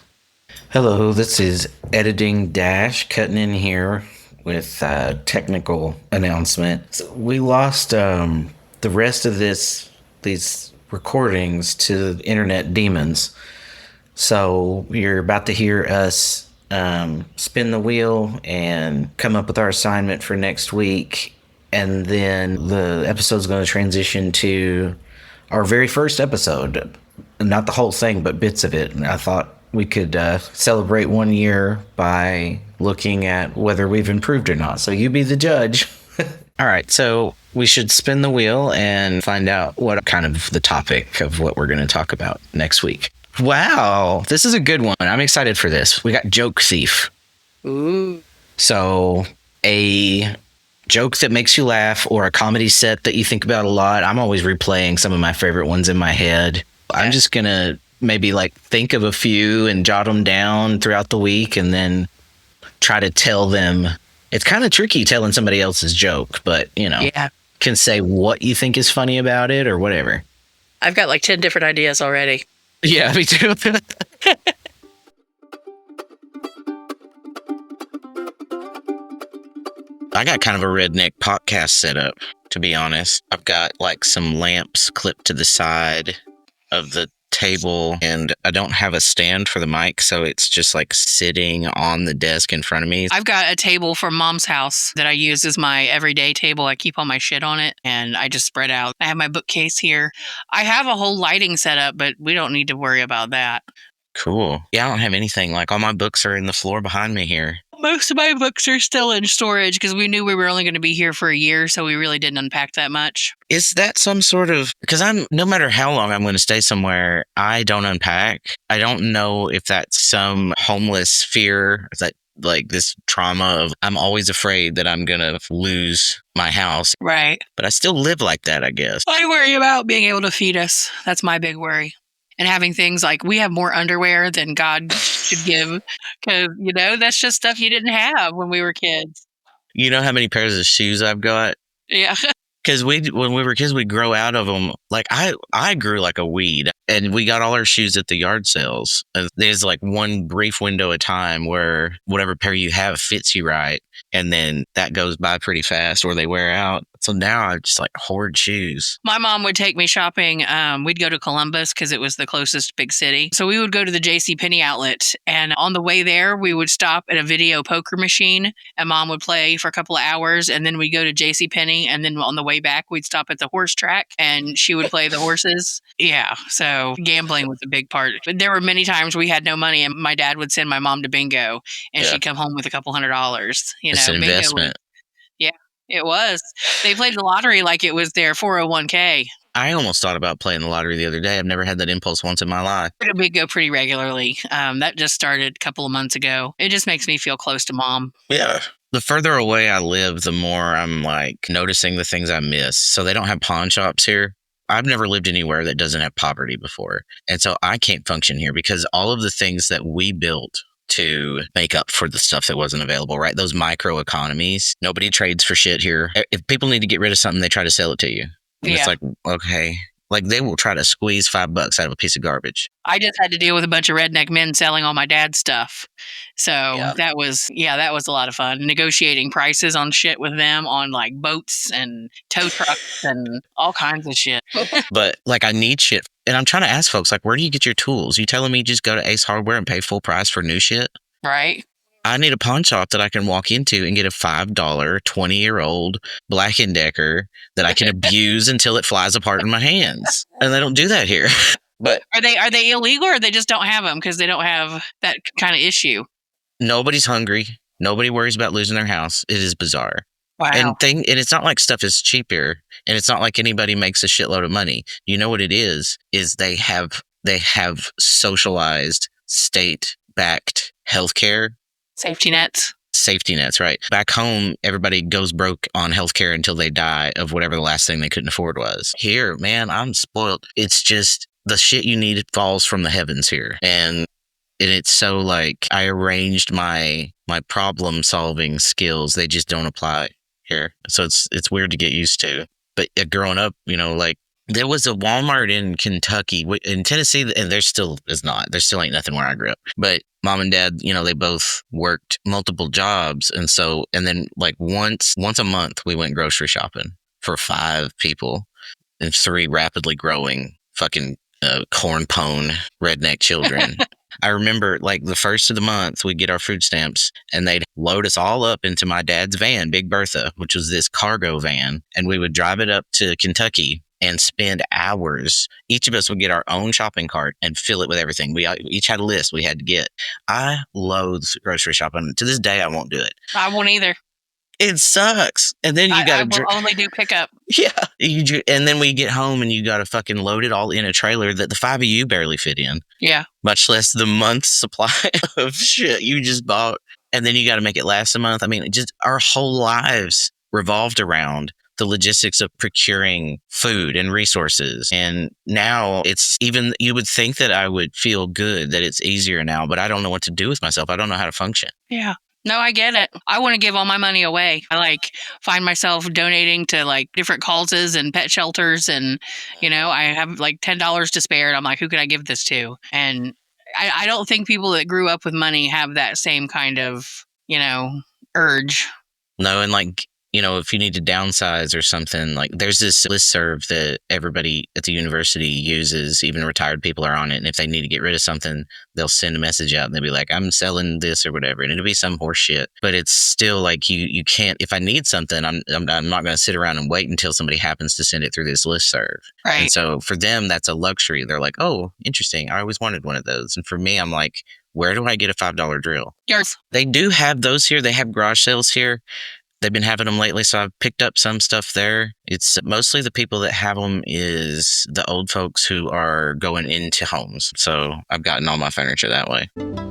Hello, this is Editing Dash cutting in here with a technical announcement. So we lost the rest of these recordings to internet demons. So you're about to hear us spin the wheel and come up with our assignment for next week. And then the episode's going to transition to our very first episode. Not the whole thing, but bits of it. And I thought we could celebrate 1 year by looking at whether we've improved or not. So you be the judge. All right. So we should spin the wheel and find out what kind of the topic of what we're going to talk about next week. Wow. This is a good one. I'm excited for this. We got Joke Thief. Ooh. So a joke that makes you laugh or a comedy set that you think about a lot. I'm always replaying some of my favorite ones in my head. I'm just going to maybe like think of a few and jot them down throughout the week and then try to tell them. It's kind of tricky telling somebody else's joke, but can say what you think is funny about it or whatever. I've got like 10 different ideas already. Yeah, me too. I got kind of a redneck podcast setup, to be honest. I've got like some lamps clipped to the side of the table, and I don't have a stand for the mic, so it's just like sitting on the desk in front of me. I've got a table from Mom's house that I use as my everyday table. I keep all my shit on it, and I just spread out. I have my bookcase here. I have a whole lighting setup, but we don't need to worry about that. Cool. Yeah, I don't have anything. Like all my books are in the floor behind me here. Most of my books are still in storage because we knew we were only going to be here for a year, so we really didn't unpack that much. Is that some sort of, because no matter how long I'm going to stay somewhere, I don't unpack. I don't know if that's some homeless fear, that like this trauma of I'm always afraid that I'm going to lose my house. Right. But I still live like that, I guess. I worry about being able to feed us. That's my big worry. And having things like we have more underwear than God should give because, that's just stuff you didn't have when we were kids. You know how many pairs of shoes I've got? Yeah. Because when we were kids, we'd grow out of them. Like I grew like a weed, and we got all our shoes at the yard sales. And there's like one brief window of time where whatever pair you have fits you right. And then that goes by pretty fast or they wear out. So now I just like hoard shoes. My mom would take me shopping. We'd go to Columbus because it was the closest big city. So we would go to the JCPenney outlet. And on the way there, we would stop at a video poker machine and Mom would play for a couple of hours. And then we'd go to JCPenney. And then on the way back, we'd stop at the horse track and she would play the horses. Yeah. So gambling was a big part. But there were many times we had no money and my dad would send my mom to bingo and she'd come home with a couple $100. It's an investment. It was. They played the lottery like it was their 401k. I almost thought about playing the lottery the other day. I've never had that impulse once in my life. We go pretty regularly. That just started a couple of months ago. It just makes me feel close to Mom. Yeah. The further away I live, the more I'm like noticing the things I miss. So they don't have pawn shops here. I've never lived anywhere that doesn't have poverty before. And so I can't function here because all of the things that we built to make up for the stuff that wasn't available, right? Those micro economies. Nobody trades for shit here. If people need to get rid of something, they try to sell it to you. And it's like, okay. Like they will try to squeeze $5 out of a piece of garbage. I just had to deal with a bunch of redneck men selling all my dad's stuff. So that was a lot of fun. Negotiating prices on shit with them on like boats and tow trucks and all kinds of shit. But like I need shit. And I'm trying to ask folks, like, where do you get your tools? You telling me just go to Ace Hardware and pay full price for new shit? Right. I need a pawn shop that I can walk into and get a $5 20-year-old Black & Decker that I can abuse until it flies apart in my hands. And they don't do that here. But are they illegal or they just don't have them because they don't have that kind of issue? Nobody's hungry. Nobody worries about losing their house. It is bizarre. Wow. And it's not like stuff is cheaper, and it's not like anybody makes a shitload of money. You know what it is they have socialized state-backed healthcare. Safety nets, right? Back home, everybody goes broke on healthcare until they die of whatever the last thing they couldn't afford was. Here, man, I'm spoiled. It's just the shit you need falls from the heavens here. And it's so like I arranged my problem solving skills. They just don't apply here. So it's weird to get used to. But growing up, like there was a Walmart in Kentucky, in Tennessee, and there still is not. There still ain't nothing where I grew up. But Mom and Dad, they both worked multiple jobs. And then like once a month, we went grocery shopping for 5 people and 3 rapidly growing fucking corn pone redneck children. I remember like the first of the month, we'd get our food stamps and they'd load us all up into my dad's van, Big Bertha, which was this cargo van. And we would drive it up to Kentucky and spend hours. Each of us would get our own shopping cart and fill it with everything. We each had a list we had to get. I loathe grocery shopping. To this day, I won't do it. I won't either. It sucks. And then you got to only do pickup. Yeah. And then we get home and you got to fucking load it all in a trailer that the 5 of you barely fit in. Yeah. Much less the month's supply of shit you just bought. And then you got to make it last a month. I mean, just our whole lives revolved around the logistics of procuring food and resources. And now it's even, you would think that I would feel good that it's easier now, but I don't know what to do with myself. I don't know how to function. Yeah. No, I get it. I want to give all my money away. I find myself donating to different causes and pet shelters. And, I have $10 to spare. And I'm like, who can I give this to? And I don't think people that grew up with money have that same kind of, urge. No, and if you need to downsize or something, there's this listserv that everybody at the university uses, even retired people are on it. And if they need to get rid of something, they'll send a message out and they'll be like, I'm selling this or whatever. And it'll be some horse shit. But it's still you can't, if I need something, I'm not going to sit around and wait until somebody happens to send it through this listserv. Right. And so for them, that's a luxury. They're like, oh, interesting. I always wanted one of those. And for me, I'm like, where do I get a $5 drill? Yes. They do have those here. They have garage sales here. They've been having them lately, so I've picked up some stuff there. It's mostly the people that have them is the old folks who are going into homes. So I've gotten all my furniture that way.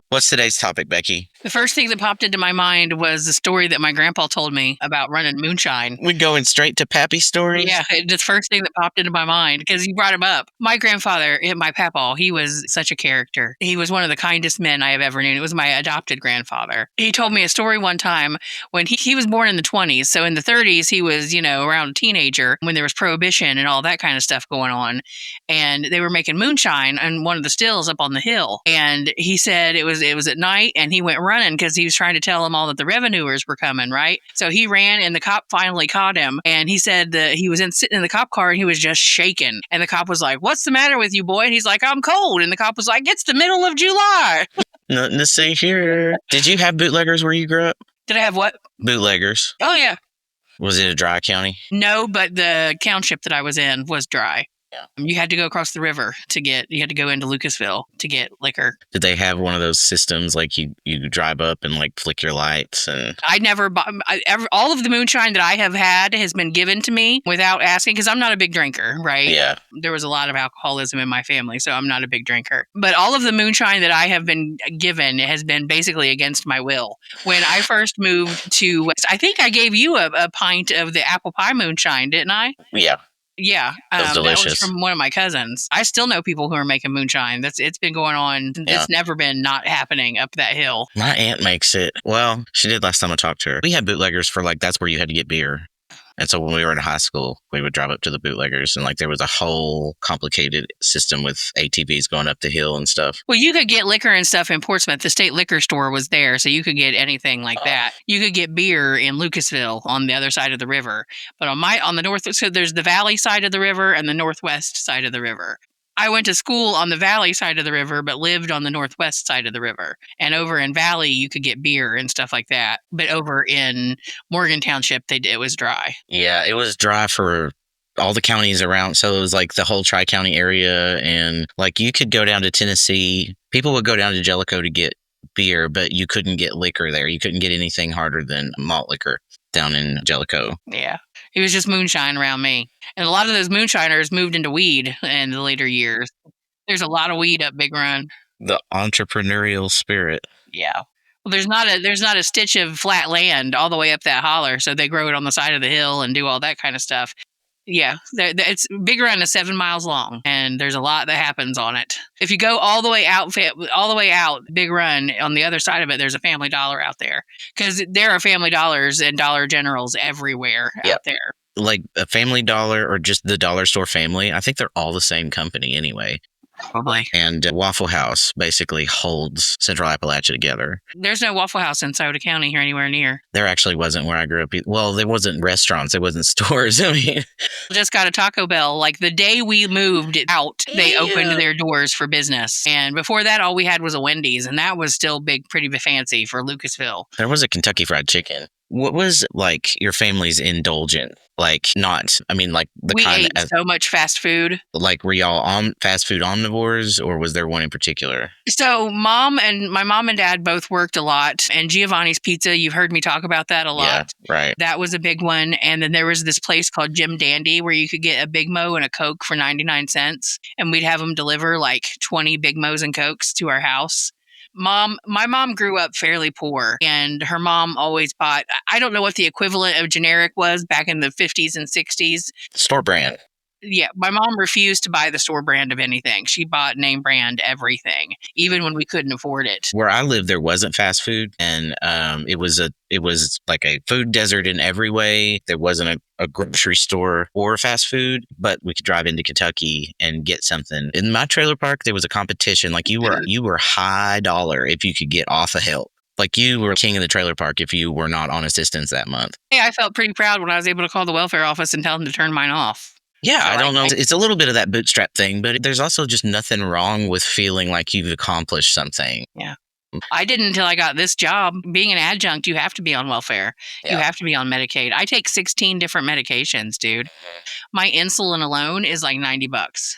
What's today's topic, Becky? The first thing that popped into my mind was the story that my grandpa told me about running moonshine. We're going straight to Pappy stories? Yeah, the first thing that popped into my mind, because you brought him up. My grandfather, my papaw, he was such a character. He was one of the kindest men I have ever known. It was my adopted grandfather. He told me a story one time when he was born in the 20s. So in the 30s, he was, around a teenager when there was prohibition and all that kind of stuff going on. And they were making moonshine on one of the stills up on the hill. And he said it was at night, and he went running because he was trying to tell them all that the revenuers were coming, right? So he ran, and the cop finally caught him. And he said that he was sitting in the cop car, and he was just shaking. And the cop was like, "What's the matter with you, boy?" And he's like, "I'm cold." And the cop was like, "It's the middle of July." Nothing to see here. Did you have bootleggers where you grew up? Did I have what? Bootleggers. Oh, yeah. Was it a dry county? No, but the township that I was in was dry. Yeah. You had to go across the river you had to go into Lucasville to get liquor. Did they have one of those systems you drive up and flick your lights? And I never bought, all of the moonshine that I have had has been given to me without asking, because I'm not a big drinker, right? Yeah. There was a lot of alcoholism in my family, so I'm not a big drinker. But all of the moonshine that I have been given has been basically against my will. When I first moved to West, I think I gave you a pint of the apple pie moonshine, didn't I? Yeah. Yeah, that was from one of my cousins. I still know people who are making moonshine. It's been going on. Yeah. It's never been not happening up that hill. My aunt makes it. Well, she did last time I talked to her. We had bootleggers for that's where you had to get beer. And so when we were in high school, we would drive up to the bootleggers, and there was a whole complicated system with ATVs going up the hill and stuff. Well, you could get liquor and stuff in Portsmouth. The state liquor store was there, so you could get anything like that. You could get beer in Lucasville on the other side of the river. But on the north, so there's the valley side of the river and the northwest side of the river. I went to school on the valley side of the river, but lived on the northwest side of the river. And over in Valley, you could get beer and stuff like that. But over in Morgan Township, it was dry. Yeah, it was dry for all the counties around. So it was the whole Tri-County area. And you could go down to Tennessee. People would go down to Jellicoe to get beer, but you couldn't get liquor there. You couldn't get anything harder than malt liquor down in Jellicoe. Yeah. It was just moonshine around me. And a lot of those moonshiners moved into weed in the later years. There's a lot of weed up Big Run. The entrepreneurial spirit. Yeah. Well, there's not a stitch of flat land all the way up that holler, so they grow it on the side of the hill and do all that kind of stuff. Yeah, it's Big Run is 7 miles long, and there's a lot that happens on it. If you go all the way out Big Run, on the other side of it, there's a Family Dollar out there, because there are Family Dollars and Dollar Generals everywhere out there. Like a Family Dollar or just the Dollar Store family, I think they're all the same company anyway. Probably. And Waffle House basically holds Central Appalachia together. There's no Waffle House in Sauter County here anywhere near. There actually wasn't where I grew up. Well, there wasn't restaurants. There wasn't stores. I mean, just got a Taco Bell. The day we moved out, they opened their doors for business. And before that, all we had was a Wendy's. And that was still pretty fancy for Lucasville. There was a Kentucky Fried Chicken. What was your family's indulgent? We ate so much fast food. Were y'all on fast food omnivores, or was there one in particular? So my mom and dad both worked a lot, and Giovanni's Pizza, you've heard me talk about that a lot. Yeah, right. That was a big one. And then there was this place called Jim Dandy where you could get a Big Mo and a Coke for 99 cents. And we'd have them deliver 20 Big Mo's and Cokes to our house. My mom grew up fairly poor, and her mom always bought, I don't know what the equivalent of generic was back in the 50s and 60s. Store brand. Yeah, my mom refused to buy the store brand of anything. She bought name brand everything, even when we couldn't afford it. Where I lived, there wasn't fast food, and it was like a food desert in every way. There wasn't a grocery store or fast food, but we could drive into Kentucky and get something. In my trailer park, there was a competition. Like you were high dollar if you could get off of help. Like you were king of the trailer park if you were not on assistance that month. Hey, I felt pretty proud when I was able to call the welfare office and tell them to turn mine off. Yeah, I don't know. It's a little bit of that bootstrap thing, but there's also just nothing wrong with feeling like you've accomplished something. Yeah. I didn't until I got this job. Being an adjunct, you have to be on welfare. Yeah. You have to be on Medicaid. I take 16 different medications, dude. My insulin alone is like $90,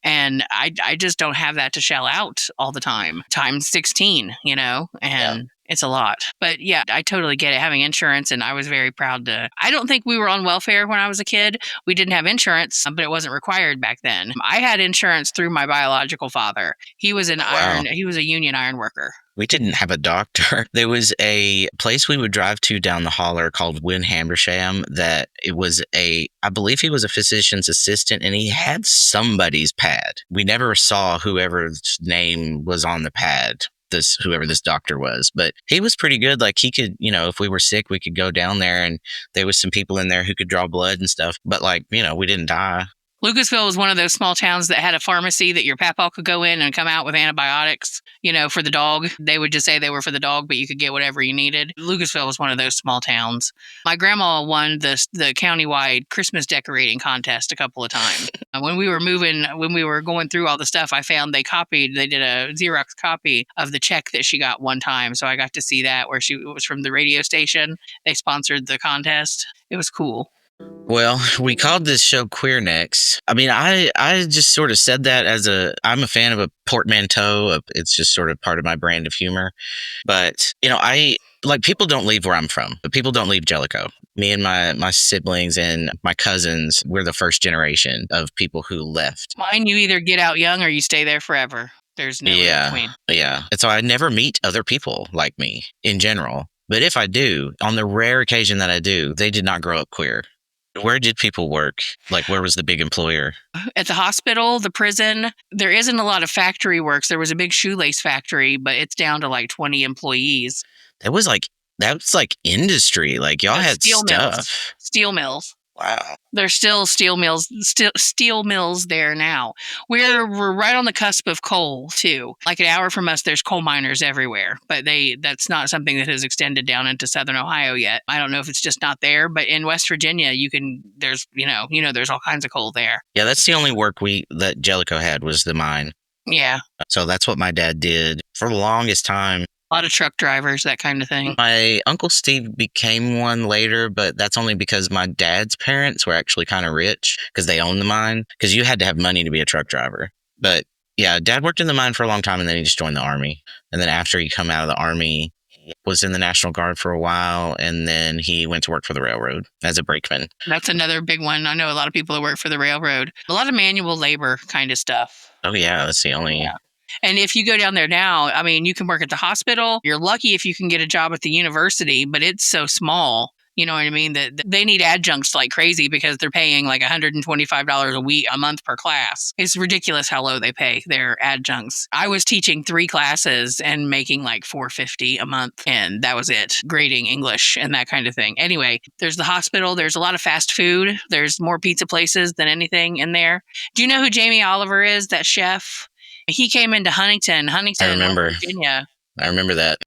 and I just don't have that to shell out all the time. Times 16, and it's a lot. But yeah, I totally get it, having insurance, and I was very proud to. I don't think we were on welfare when I was a kid. We didn't have insurance, but it wasn't required back then. I had insurance through my biological father. He was he was a union iron worker. We didn't have a doctor. There was a place we would drive to down the holler called Windhamersham that I believe he was a physician's assistant, and he had somebody's pad. We never saw whoever's name was on the pad, whoever this doctor was, but he was pretty good. Like he could, if we were sick, we could go down there, and there was some people in there who could draw blood and stuff, but we didn't die. Lucasville was one of those small towns that had a pharmacy that your papaw could go in and come out with antibiotics, for the dog. They would just say they were for the dog, but you could get whatever you needed. Lucasville was one of those small towns. My grandma won the countywide Christmas decorating contest a couple of times. When we were going through all the stuff, I found they did a Xerox copy of the check that she got one time. So I got to see that, where it was from the radio station. They sponsored the contest. It was cool. Well, we called this show Queer Necks. I mean, I just sort of said that I'm a fan of a portmanteau. It's just sort of part of my brand of humor. But, people don't leave where I'm from, but people don't leave Jellicoe. Me and my siblings and my cousins, we're the first generation of people who left. Mine, you either get out young or you stay there forever. There's no in between. Yeah. And so I never meet other people like me in general. But if I do, on the rare occasion that I do, they did not grow up queer. Where did people work? Like, where was the big employer? At the hospital, the prison. There isn't a lot of factory works. There was a big shoelace factory, but it's down to like 20 employees. That's like industry. Like y'all had stuff. Steel mills. Wow. There's still steel mills there now. We're right on the cusp of coal too. Like an hour from us, there's coal miners everywhere, but that's not something that has extended down into southern Ohio yet. I don't know if it's just not there, but in West Virginia, there's all kinds of coal there. Yeah, that's the only work that Jellicoe had was the mine. Yeah. So that's what my dad did for the longest time. A lot of truck drivers, that kind of thing. My Uncle Steve became one later, but that's only because my dad's parents were actually kind of rich because they owned the mine, because you had to have money to be a truck driver. But yeah, Dad worked in the mine for a long time, and then he just joined the Army. And then after he come out of the Army, he was in the National Guard for a while, and then he went to work for the railroad as a brakeman. That's another big one. I know a lot of people that work for the railroad. A lot of manual labor kind of stuff. Oh yeah, that's the only... Yeah. And if you go down there now, I mean, you can work at the hospital. You're lucky if you can get a job at the university, but it's so small. You know what I mean? That they need adjuncts like crazy because they're paying like $125 a month per class. It's ridiculous how low they pay their adjuncts. I was teaching 3 classes and making like $450 a month, and that was it. Grading English and that kind of thing. Anyway, there's the hospital. There's a lot of fast food. There's more pizza places than anything in there. Do you know who Jamie Oliver is? That chef? He came into Huntington, I remember. Virginia. I remember that.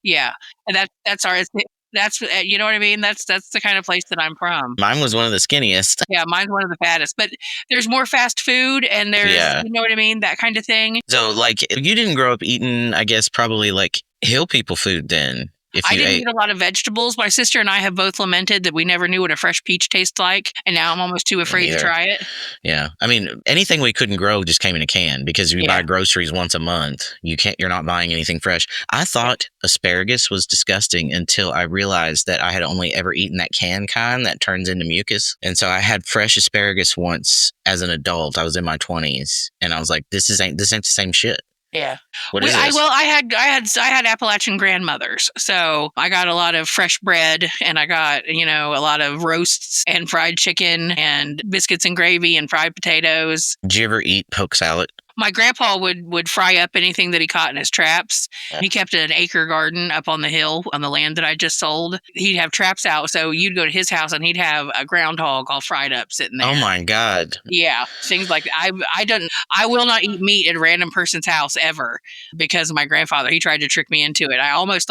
Yeah, and that's you know what I mean. That's the kind of place that I'm from. Mine was one of the skinniest. Yeah, mine's one of the fattest. But there's more fast food, and there's you know what I mean, that kind of thing. So like, you didn't grow up eating, I guess, probably like hill people food then. I didn't eat a lot of vegetables. My sister and I have both lamented that we never knew what a fresh peach tastes like, and now I'm almost too afraid to try it. Yeah, I mean, anything we couldn't grow just came in a can, because if you buy groceries once a month, you're not buying anything fresh. I thought asparagus was disgusting until I realized that I had only ever eaten that canned kind that turns into mucus, and so I had fresh asparagus once as an adult. I was in my 20s, and I was like, this ain't the same shit. Yeah. What is this? I had Appalachian grandmothers. So I got a lot of fresh bread, and I got, a lot of roasts and fried chicken and biscuits and gravy and fried potatoes. Did you ever eat poke salad? My grandpa would fry up anything that he caught in his traps. Yeah. He kept an acre garden up on the hill on the land that I just sold. He'd have traps out, so you'd go to his house and he'd have a groundhog all fried up sitting there. Oh my God! Yeah, things like that. I will not eat meat at a random person's house ever because of my grandfather. He tried to trick me into it. I almost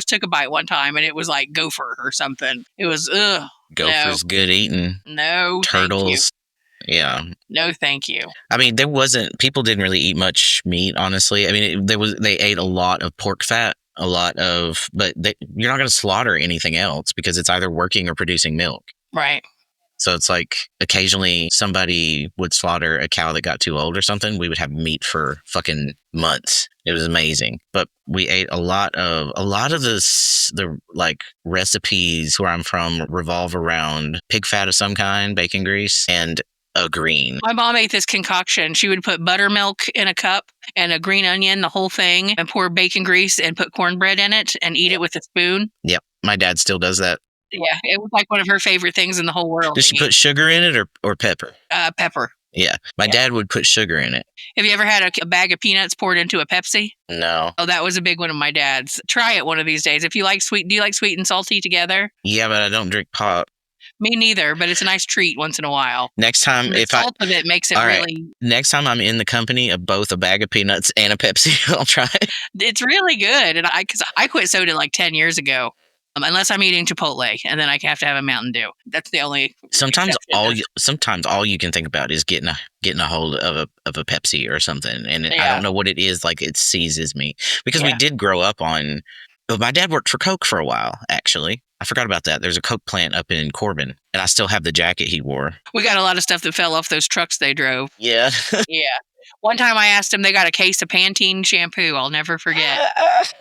took a bite one time, and it was like gopher or something. It was Gopher's good eating. No, turtles. Yeah. No, thank you. I mean, people didn't really eat much meat, honestly. I mean, they ate a lot of pork fat, but you're not going to slaughter anything else because it's either working or producing milk. Right. So it's like occasionally somebody would slaughter a cow that got too old or something. We would have meat for fucking months. It was amazing. But we ate a lot of the like recipes where I'm from revolve around pig fat of some kind, bacon grease, and a green. My mom ate this concoction. She would put buttermilk in a cup and a green onion, the whole thing, and pour bacon grease and put cornbread in it and eat it with a spoon. Yep. My dad still does that. Yeah, it was like one of her favorite things in the whole world. Does she put sugar in it or pepper? Pepper. Yeah. My dad would put sugar in it. Have you ever had a bag of peanuts poured into a Pepsi? No. Oh, that was a big one of my dad's. Try it one of these days. If you like sweet, do you like sweet and salty together? Yeah, but I don't drink pop. Me neither, but it's a nice treat once in a while. Next time, the salt of it makes it really. Next time I'm in the company of both a bag of peanuts and a Pepsi, I'll try it. It's really good, and because I quit soda like 10 years ago. Unless I'm eating Chipotle, and then I have to have a Mountain Dew. That's the only. Sometimes all you can think about is getting a hold of a Pepsi or something, and I don't know what it is. Like it seizes me because we did grow up on. My dad worked for Coke for a while. Actually, I forgot about that. There's a Coke plant up in Corbin, and I still have the jacket he wore. We got a lot of stuff that fell off those trucks they drove. Yeah. Yeah. One time I asked him, they got a case of Pantene shampoo. I'll never forget.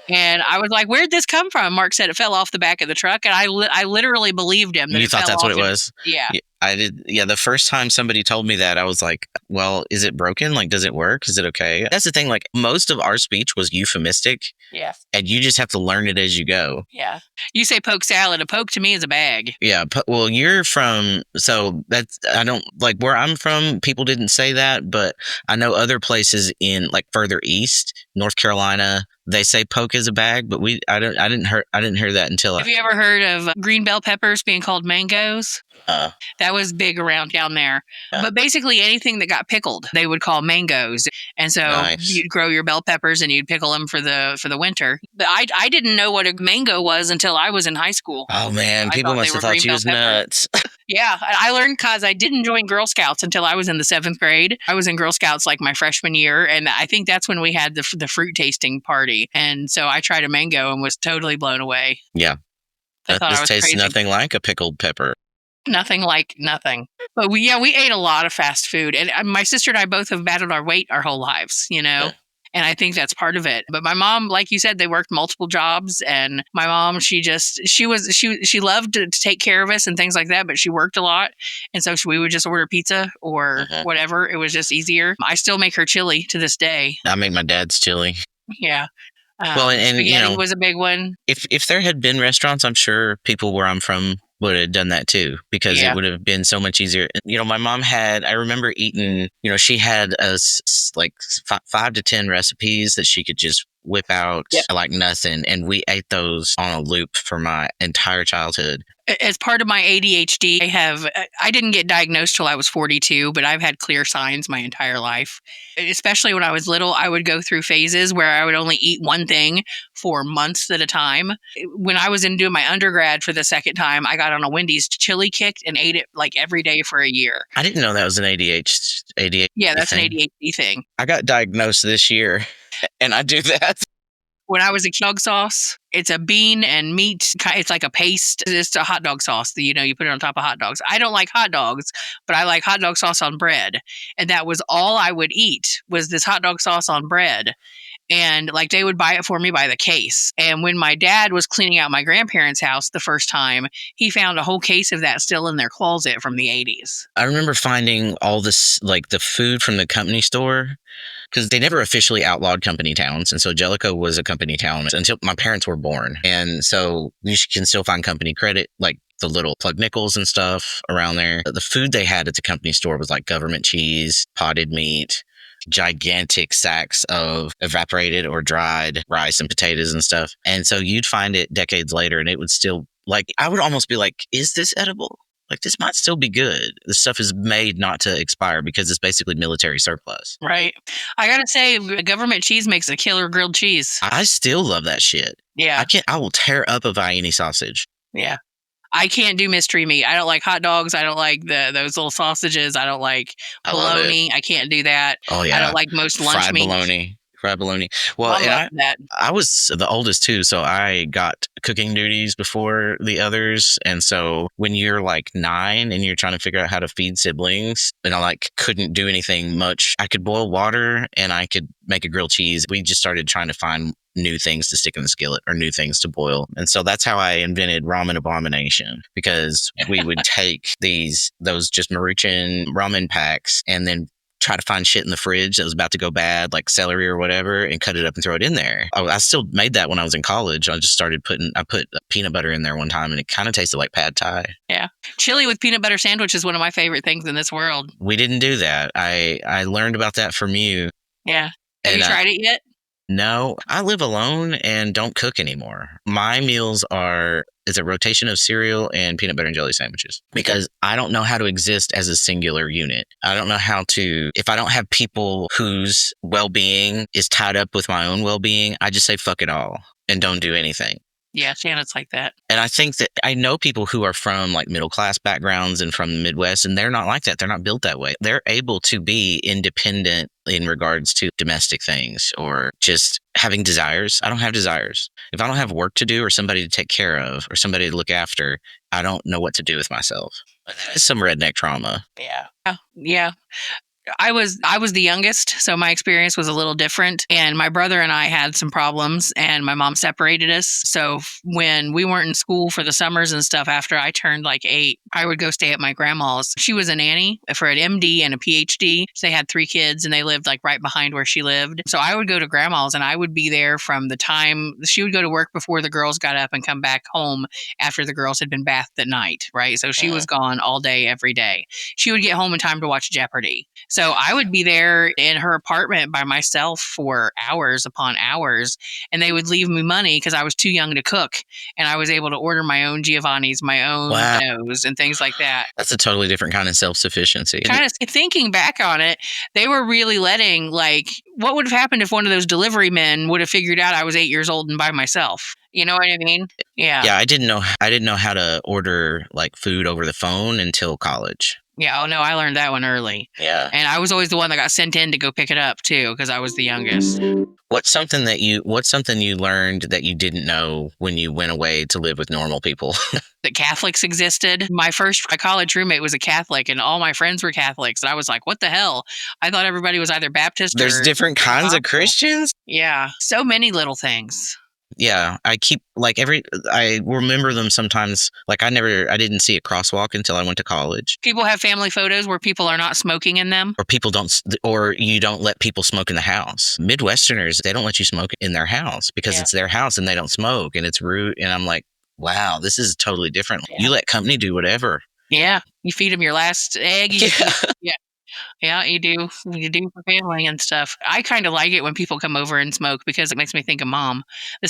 And I was like, where'd this come from? Mark said it fell off the back of the truck. And I literally believed him. You thought that's what it was? Yeah. I did. Yeah. The first time somebody told me that, I was like, well, is it broken? Like, does it work? Is it okay? That's the thing. Like, most of our speech was euphemistic. Yeah. And you just have to learn it as you go. Yeah. You say poke salad. A poke to me is a bag. Yeah. Well, you're from, so that's, I don't, like where I'm from, people didn't say that, but I know other places in like further east, North Carolina, they say poke is a bag, but I didn't hear that until. Have you ever heard of green bell peppers being called mangoes? That was big around down there. But basically anything that got pickled, they would call mangoes. And so you'd grow your bell peppers and you'd pickle them for the winter. But I didn't know what a mango was until I was in high school. Oh man, people must have thought you was nuts. Yeah, I learned because I didn't join Girl Scouts until I was in the 7th grade. I was in Girl Scouts like my freshman year, and I think that's when we had the fruit tasting party. And so I tried a mango and was totally blown away. Yeah, I thought this I was tastes crazy. Nothing like a pickled pepper. Nothing like nothing. But we ate a lot of fast food, and my sister and I both have battled our weight our whole lives. Yeah. And I think that's part of it. But my mom, like you said, they worked multiple jobs. And my mom, she loved to take care of us and things like that, but she worked a lot. And so we would just order pizza or whatever. It was just easier. I still make her chili to this day. I make my dad's chili. Yeah. Well, and spaghetti was a big one. If there had been restaurants, I'm sure people where I'm from would have done that too, because it would have been so much easier. My mom I remember eating, she had like 5 to 10 recipes that she could just whip out like nothing. And we ate those on a loop for my entire childhood. As part of my ADHD, I didn't get diagnosed till I was 42, but I've had clear signs my entire life. Especially when I was little, I would go through phases where I would only eat one thing for months at a time. When I was doing my undergrad for the second time, I got on a Wendy's chili kick and ate it like every day for a year. I didn't know that was an ADHD. Yeah, that's thing. an ADHD thing. I got diagnosed this year, and I do that. When I was a dog sauce, it's a bean and meat. It's like a paste. It's a hot dog sauce that, you put it on top of hot dogs. I don't like hot dogs, but I like hot dog sauce on bread. And that was all I would eat was this hot dog sauce on bread. And like they would buy it for me by the case. And when my dad was cleaning out my grandparents' house the first time, he found a whole case of that still in their closet from the 80s. I remember finding all this, like the food from the company store. because they never officially outlawed company towns. And so Jellicoe was a company town until my parents were born. And so you can still find company credit, like the little plug nickels and stuff around there. The food they had at the company store was like government cheese, potted meat, gigantic sacks of evaporated or dried rice and potatoes and stuff. And so you'd find it decades later and it would still, like, I would almost be like, is this edible? Like, this might still be good. This stuff is made not to expire because it's basically military surplus. Right. I gotta say, government cheese makes a killer grilled cheese. I still love that shit. Yeah. I will tear up a Vienna sausage. Yeah. I can't do mystery meat. I don't like hot dogs. I don't like those little sausages. I don't like bologna. I can't do that. Oh, yeah. I don't like most lunch meat. Fried bologna. Well, I was the oldest too, so I got cooking duties before the others. And so when you're like 9 and you're trying to figure out how to feed siblings, and I like couldn't do anything much. I could boil water and I could make a grilled cheese. We just started trying to find new things to stick in the skillet or new things to boil. And so that's how I invented ramen abomination, because we would take those just Maruchan ramen packs and then try to find shit in the fridge that was about to go bad, like celery or whatever, and cut it up and throw it in there. I still made that when I was in college. I put peanut butter in there one time and it kind of tasted like pad thai. Yeah. Chili with peanut butter sandwich is one of my favorite things in this world. We didn't do that. I learned about that from you. Yeah. Have you tried it yet? No, I live alone and don't cook anymore. My meals is a rotation of cereal and peanut butter and jelly sandwiches, because I don't know how to exist as a singular unit. I don't know how to, if I don't have people whose well-being is tied up with my own well-being, I just say fuck it all and don't do anything. Yeah, Shannon's like that. And I think that I know people who are from like middle class backgrounds and from the Midwest, and they're not like that. They're not built that way. They're able to be independent in regards to domestic things or just having desires. I don't have desires. If I don't have work to do or somebody to take care of or somebody to look after, I don't know what to do with myself. That is some redneck trauma. Yeah. Yeah. I was the youngest, so my experience was a little different. And my brother and I had some problems, and my mom separated us. So when we weren't in school for the summers and stuff, after I turned like 8, I would go stay at my grandma's. She was a nanny for an MD and a PhD. So they had 3 kids, and they lived like right behind where she lived. So I would go to grandma's, and I would be there from the time she would go to work before the girls got up and come back home after the girls had been bathed at night, right? So she was gone all day, every day. She would get home in time to watch Jeopardy. So I would be there in her apartment by myself for hours upon hours, and they would leave me money because I was too young to cook, and I was able to order my own Giovanni's, my own No's, and things like that. That's a totally different kind of self-sufficiency. Kind of thinking back on it, they were really letting, like, what would have happened if one of those delivery men would have figured out I was 8 years old and by myself? You know what I mean? Yeah. Yeah, I didn't know how to order like food over the phone until college. Yeah, oh no, I learned that one early. Yeah. And I was always the one that got sent in to go pick it up too, because I was the youngest. What's something you learned that you didn't know when you went away to live with normal people? That Catholics existed. My college roommate was a Catholic, and all my friends were Catholics. And I was like, what the hell? I thought everybody was either Baptist or... There's different kinds of Christians? Yeah. So many little things. Yeah, I keep I remember them sometimes. Like I didn't see a crosswalk until I went to college. People have family photos where people are not smoking in them, or you don't let people smoke in the house. Midwesterners, they don't let you smoke in their house because it's their house and they don't smoke, and it's rude. And I'm like, wow, this is totally different. Yeah. You let company do whatever. Yeah, you feed them your last egg. Yeah, you do. You do for family and stuff. I kind of like it when people come over and smoke because it makes me think of mom. The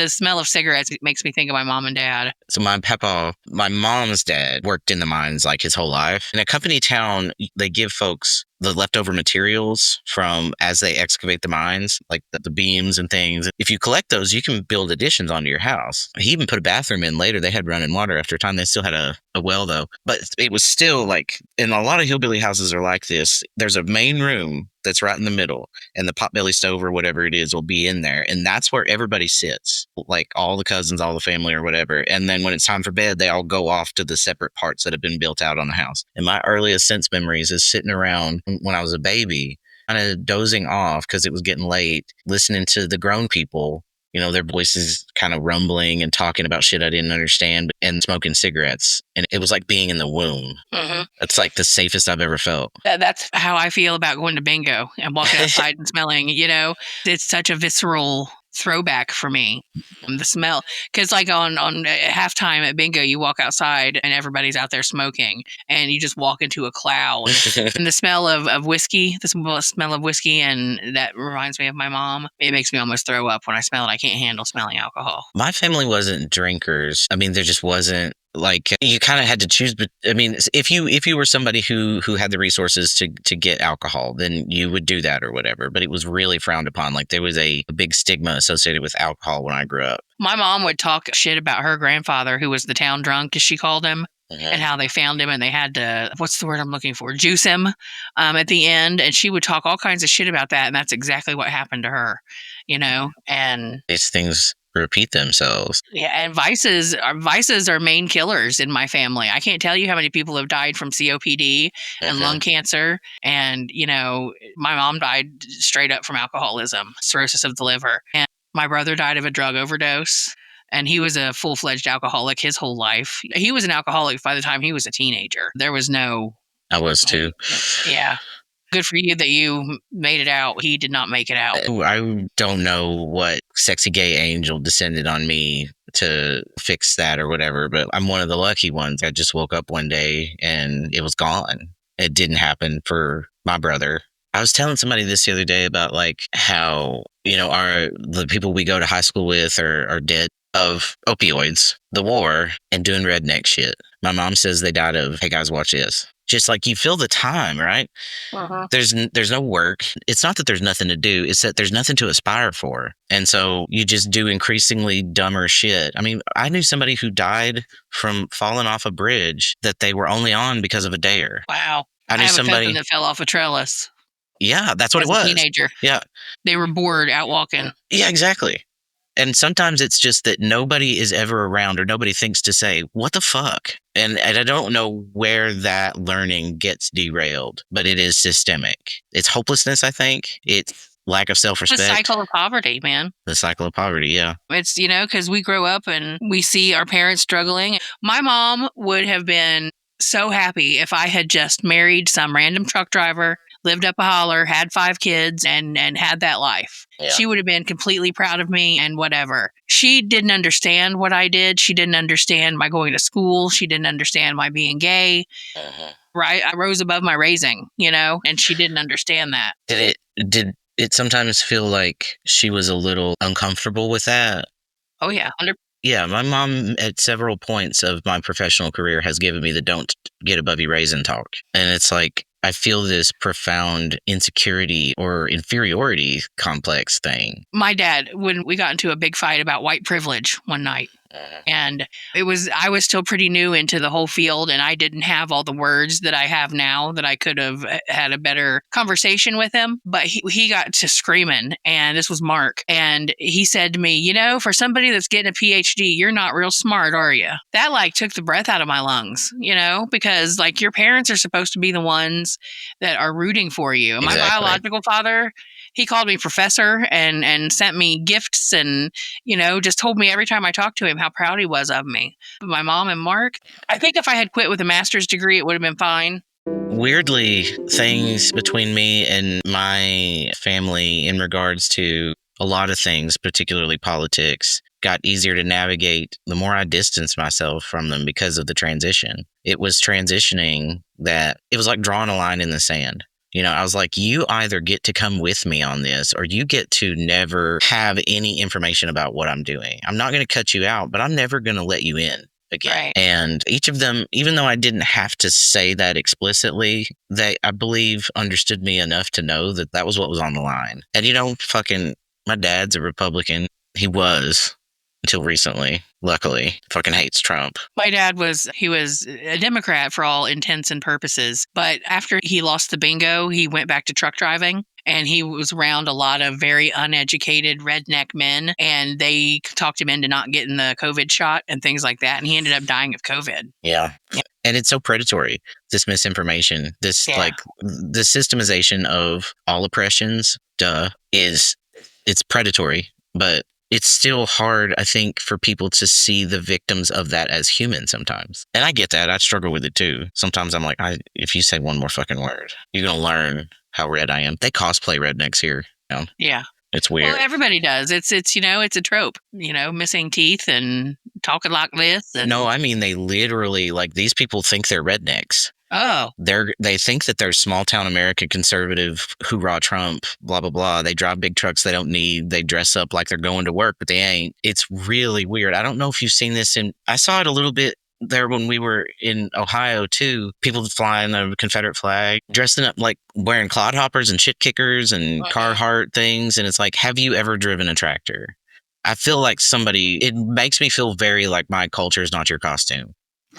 smell of cigarettes makes me think of my mom and dad. So my mom's dad worked in the mines like his whole life. In a company town, they give folks the leftover materials from as they excavate the mines, like the beams and things. If you collect those, you can build additions onto your house. He even put a bathroom in later. They had running water after a time. They still had a well though, but it was still like, and a lot of hillbilly houses are like this. There's a main room that's right in the middle, and the potbelly stove or whatever it is will be in there. And that's where everybody sits, like all the cousins, all the family or whatever. And then when it's time for bed, they all go off to the separate parts that have been built out on the house. And my earliest sense memories is sitting around when I was a baby, kind of dozing off because it was getting late, listening to the grown people their voices kind of rumbling and talking about shit I didn't understand and smoking cigarettes. And it was like being in the womb. Mm-hmm. That's like the safest I've ever felt. That's how I feel about going to bingo and walking outside and smelling, it's such a visceral throwback for me. The smell, because like on halftime at bingo, you walk outside and everybody's out there smoking, and you just walk into a cloud. And the smell of whiskey, and that reminds me of my mom. It makes me almost throw up when I smell it. I can't handle smelling alcohol. My family wasn't drinkers. I mean, there just wasn't. Like, you kind of had to choose, but I mean, if you were somebody who had the resources to get alcohol, then you would do that or whatever. But it was really frowned upon. Like, there was a big stigma associated with alcohol when I grew up. My mom would talk shit about her grandfather, who was the town drunk, as she called him, and how they found him and they had to, what's the word I'm looking for? Juice him at the end. And she would talk all kinds of shit about that. And that's exactly what happened to her, and these things repeat themselves. Yeah, and vices are main killers in my family. I can't tell you how many people have died from COPD and lung cancer. And, my mom died straight up from alcoholism, cirrhosis of the liver. And my brother died of a drug overdose. And he was a full-fledged alcoholic his whole life. He was an alcoholic by the time he was a teenager. There was no... I was too. Yeah. Good for you that you made it out. He did not make it out. I don't know what sexy gay angel descended on me to fix that or whatever, but I'm one of the lucky ones. I just woke up one day and it was gone. It didn't happen for my brother. I was telling somebody this the other day about like how, the people we go to high school with are dead of opioids, the war, and doing redneck shit. My mom says they died of, hey guys, watch this. Just like you feel the time, right? There's no work. It's not that there's nothing to do. It's that there's nothing to aspire for. And so you just do increasingly dumber shit. I mean, I knew somebody who died from falling off a bridge that they were only on because of a dare. Wow. I knew somebody a cousin that fell off a trellis. Yeah, that's what it was. A teenager. Yeah. They were bored out walking. Yeah, exactly. And sometimes it's just that nobody is ever around or nobody thinks to say, what the fuck? And I don't know where that learning gets derailed, but it is systemic. It's hopelessness, I think. It's lack of self-respect. The cycle of poverty, man. The cycle of poverty, yeah. It's, because we grow up and we see our parents struggling. My mom would have been so happy if I had just married some random truck driver, lived up a holler, had 5 kids, and had that life. Yeah. She would have been completely proud of me and whatever. She didn't understand what I did. She didn't understand my going to school. She didn't understand my being gay. Right? I rose above my raising, and she didn't understand that. Did it sometimes feel like she was a little uncomfortable with that? Oh, yeah. 100%. Yeah, my mom at several points of my professional career has given me the don't get above your raisin talk. And it's like, I feel this profound insecurity or inferiority complex thing. My dad, when we got into a big fight about white privilege one night, and I was still pretty new into the whole field, and I didn't have all the words that I have now that I could have had a better conversation with him. But he got to screaming, and this was Mark, and he said to me, for somebody that's getting a PhD, you're not real smart, are you? That took the breath out of my lungs, because your parents are supposed to be the ones that are rooting for you. Exactly. My biological father, he called me professor and sent me gifts and, just told me every time I talked to him how proud he was of me. But my mom and Mark, I think if I had quit with a master's degree, it would have been fine. Weirdly, things between me and my family in regards to a lot of things, particularly politics, got easier to navigate the more I distanced myself from them because of the transition. It was transitioning that it was like drawing a line in the sand. I was like, you either get to come with me on this or you get to never have any information about what I'm doing. I'm not going to cut you out, but I'm never going to let you in again. Right. And each of them, even though I didn't have to say that explicitly, they, I believe, understood me enough to know that that was what was on the line. And, my dad's a Republican. He was until recently. Luckily, fucking hates Trump. My dad was a Democrat for all intents and purposes. But after he lost the bingo, he went back to truck driving. And he was around a lot of very uneducated redneck men. And they talked him into not getting the COVID shot and things like that. And he ended up dying of COVID. Yeah. And it's so predatory, this misinformation, the systemization of all oppressions, it's predatory. But it's still hard, I think, for people to see the victims of that as human sometimes. And I get that. I struggle with it too. Sometimes I'm like, if you say one more fucking word, you're going to learn how red I am. They cosplay rednecks here. Yeah. It's weird. Well, everybody does. It's it's a trope, missing teeth and talking like this. And... No, I mean, they literally, like, these people think they're rednecks. Oh. They think that they're small town American conservative, hoorah Trump, blah, blah, blah. They drive big trucks they don't need. They dress up like they're going to work, but they ain't. It's really weird. I don't know if you've seen this I saw it a little bit there when we were in Ohio too. People flying the Confederate flag, dressing up like wearing clodhoppers and shit kickers and Carhartt things. And it's like, have you ever driven a tractor? I feel like it makes me feel very like my culture is not your costume.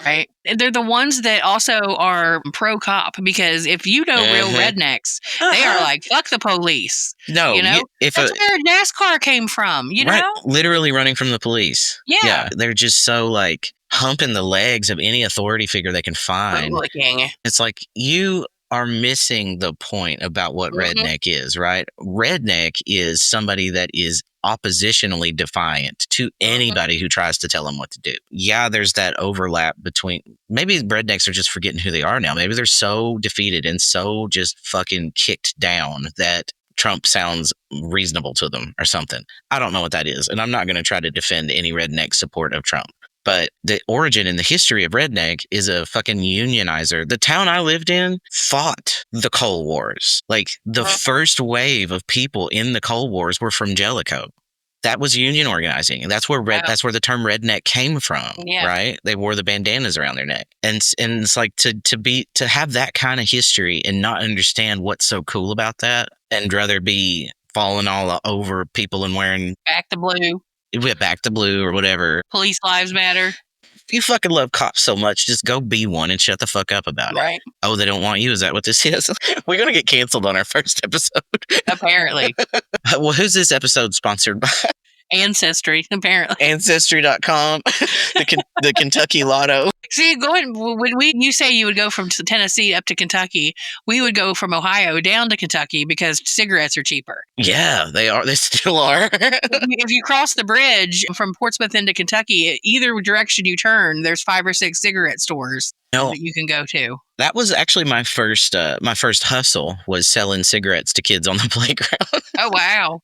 Right. They're the ones that also are pro-cop, because if you know real rednecks, they are like, fuck the police. No, that's where NASCAR came from, right, literally running from the police. Yeah. They're just so like humping the legs of any authority figure they can find. It's like, you are missing the point about what redneck is, right? Redneck is somebody that is oppositionally defiant to anybody who tries to tell them what to do. Yeah, there's that overlap between, maybe rednecks are just forgetting who they are now. Maybe they're so defeated and so just fucking kicked down that Trump sounds reasonable to them or something. I don't know what that is. And I'm not going to try to defend any redneck support of Trump. But the origin and the history of redneck is a fucking unionizer. The town I lived in fought the Coal Wars. Like, the first wave of people in the Coal Wars were from Jellicoe. That was union organizing. And that's where that's where the term redneck came from, right? They wore the bandanas around their neck. And it's like to have that kind of history and not understand what's so cool about that, and rather be falling all over people and wearing Back the Blue. Back the Blue or whatever. Police lives matter. If you fucking love cops so much, just go be one and shut the fuck up about it. Oh, they don't want you? Is that what this is? We're going to get canceled on our first episode. Apparently. Well, who's this episode sponsored by? Ancestry, apparently. Ancestry.com. The Kentucky Lotto. See, when you say you would go from Tennessee up to Kentucky, we would go from Ohio down to Kentucky because cigarettes are cheaper. Yeah, they are. They still are. If you cross the bridge from Portsmouth into Kentucky, either direction you turn, there's 5 or 6 cigarette stores that you can go to. That was actually my first hustle, was selling cigarettes to kids on the playground. Oh, wow.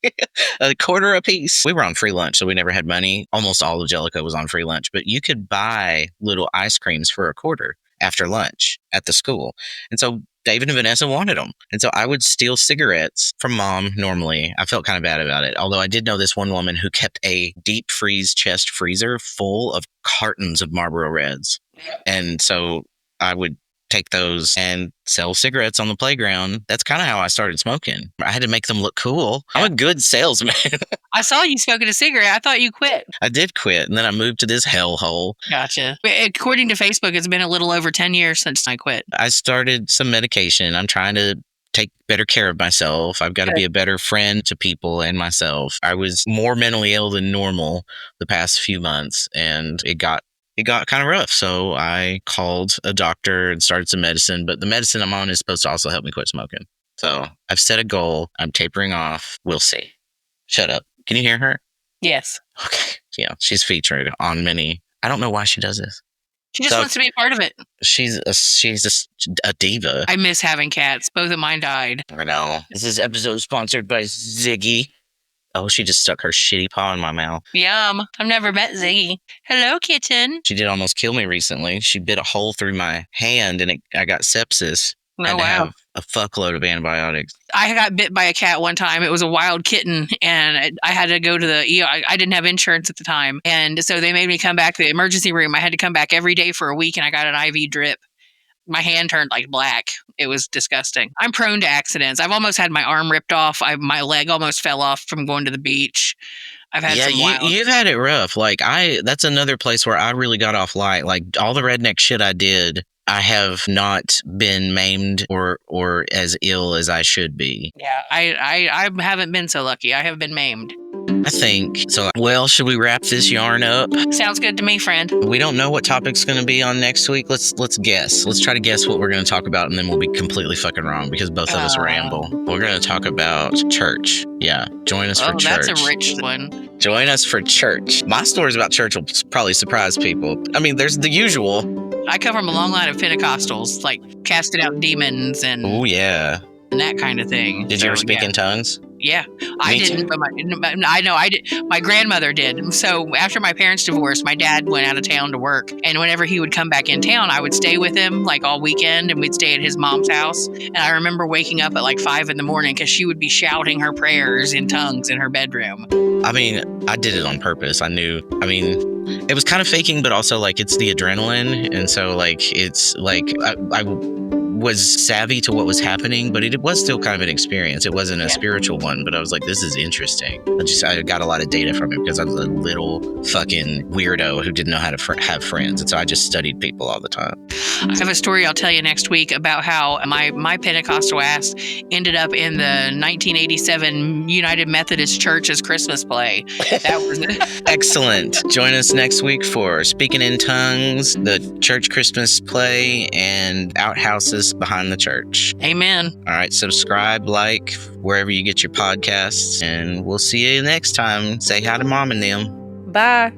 A quarter a piece. We were on free lunch, so we never had money. Almost all of Jellicoe was on free lunch, but you could buy little ice creams for a quarter after lunch at the school. And so David and Vanessa wanted them. And so I would steal cigarettes from mom normally. I felt kind of bad about it. Although I did know this one woman who kept a deep freeze chest freezer full of cartons of Marlboro Reds. And so I would take those and sell cigarettes on the playground. That's kind of how I started smoking. I had to make them look cool. I'm a good salesman. I saw you smoking a cigarette. I thought you quit. I did quit, and then I moved to this hellhole. Gotcha. According to Facebook, it's been a little over 10 years since I quit. I started some medication. I'm trying to take better care of myself. I've got to be a better friend to people and myself. I was more mentally ill than normal the past few months, and it got kind of rough. So I called a doctor and started some medicine, but the medicine I'm on is supposed to also help me quit smoking. So I've set a goal. I'm tapering off. We'll see. Shut up. Can you hear her? Yes. Okay. Yeah. She's featured on many. I don't know why she does this. She just wants to be a part of it. She's a diva. I miss having cats. Both of mine died. I know. This is episode sponsored by Ziggy. Oh, she just stuck her shitty paw in my mouth. Yum. I've never met Ziggy. Hello, kitten. She did almost kill me recently. She bit a hole through my hand and I got sepsis. Oh, I had to have a fuckload of antibiotics. I got bit by a cat one time. It was a wild kitten, and I had to go to the ER. I didn't have insurance at the time, and so they made me come back to the emergency room. I had to come back every day for a week, and I got an IV drip. My hand turned like black. It was disgusting. I'm prone to accidents. I've almost had my arm ripped off. My leg almost fell off from going to the beach. I've had some wild... You've had it rough. Like that's another place where I really got off light. Like all the redneck shit I did, I have not been maimed or as ill as I should be. Yeah, I haven't been so lucky. I have been maimed. I think so. Well, should we wrap this yarn up? Sounds good to me, friend. We don't know what topic's going to be on next week. Let's guess. Let's try to guess what we're going to talk about, and then we'll be completely fucking wrong because both of us ramble. We're going to talk about church. Yeah, join us for church. That's a rich one. Join us for church. My stories about church will probably surprise people. I mean, there's the usual. I come from a long line of Pentecostals, like casting out demons and and that kind of thing. Did you ever speak in tongues? Yeah, I didn't, but I did. My grandmother did. So after my parents divorced, my dad went out of town to work, and whenever he would come back in town, I would stay with him like all weekend, and we'd stay at his mom's house. And I remember waking up at like 5 a.m. because she would be shouting her prayers in tongues in her bedroom. I mean, I did it on purpose. I knew. I mean, it was kind of faking, but also like it's the adrenaline, and so like it's like I was savvy to what was happening, but it was still kind of an experience. It wasn't a spiritual one, but I was like, this is interesting. I got a lot of data from it because I was a little fucking weirdo who didn't know how to have friends. And so I just studied people all the time. I have a story I'll tell you next week about how my Pentecostal ass ended up in the 1987 United Methodist Church's Christmas play. That was excellent. Join us next week for Speaking in Tongues, the church Christmas play, and Outhouses Behind the Church. Amen. All right, subscribe, like, wherever you get your podcasts, and we'll see you next time. Say hi to Mom and them. Bye.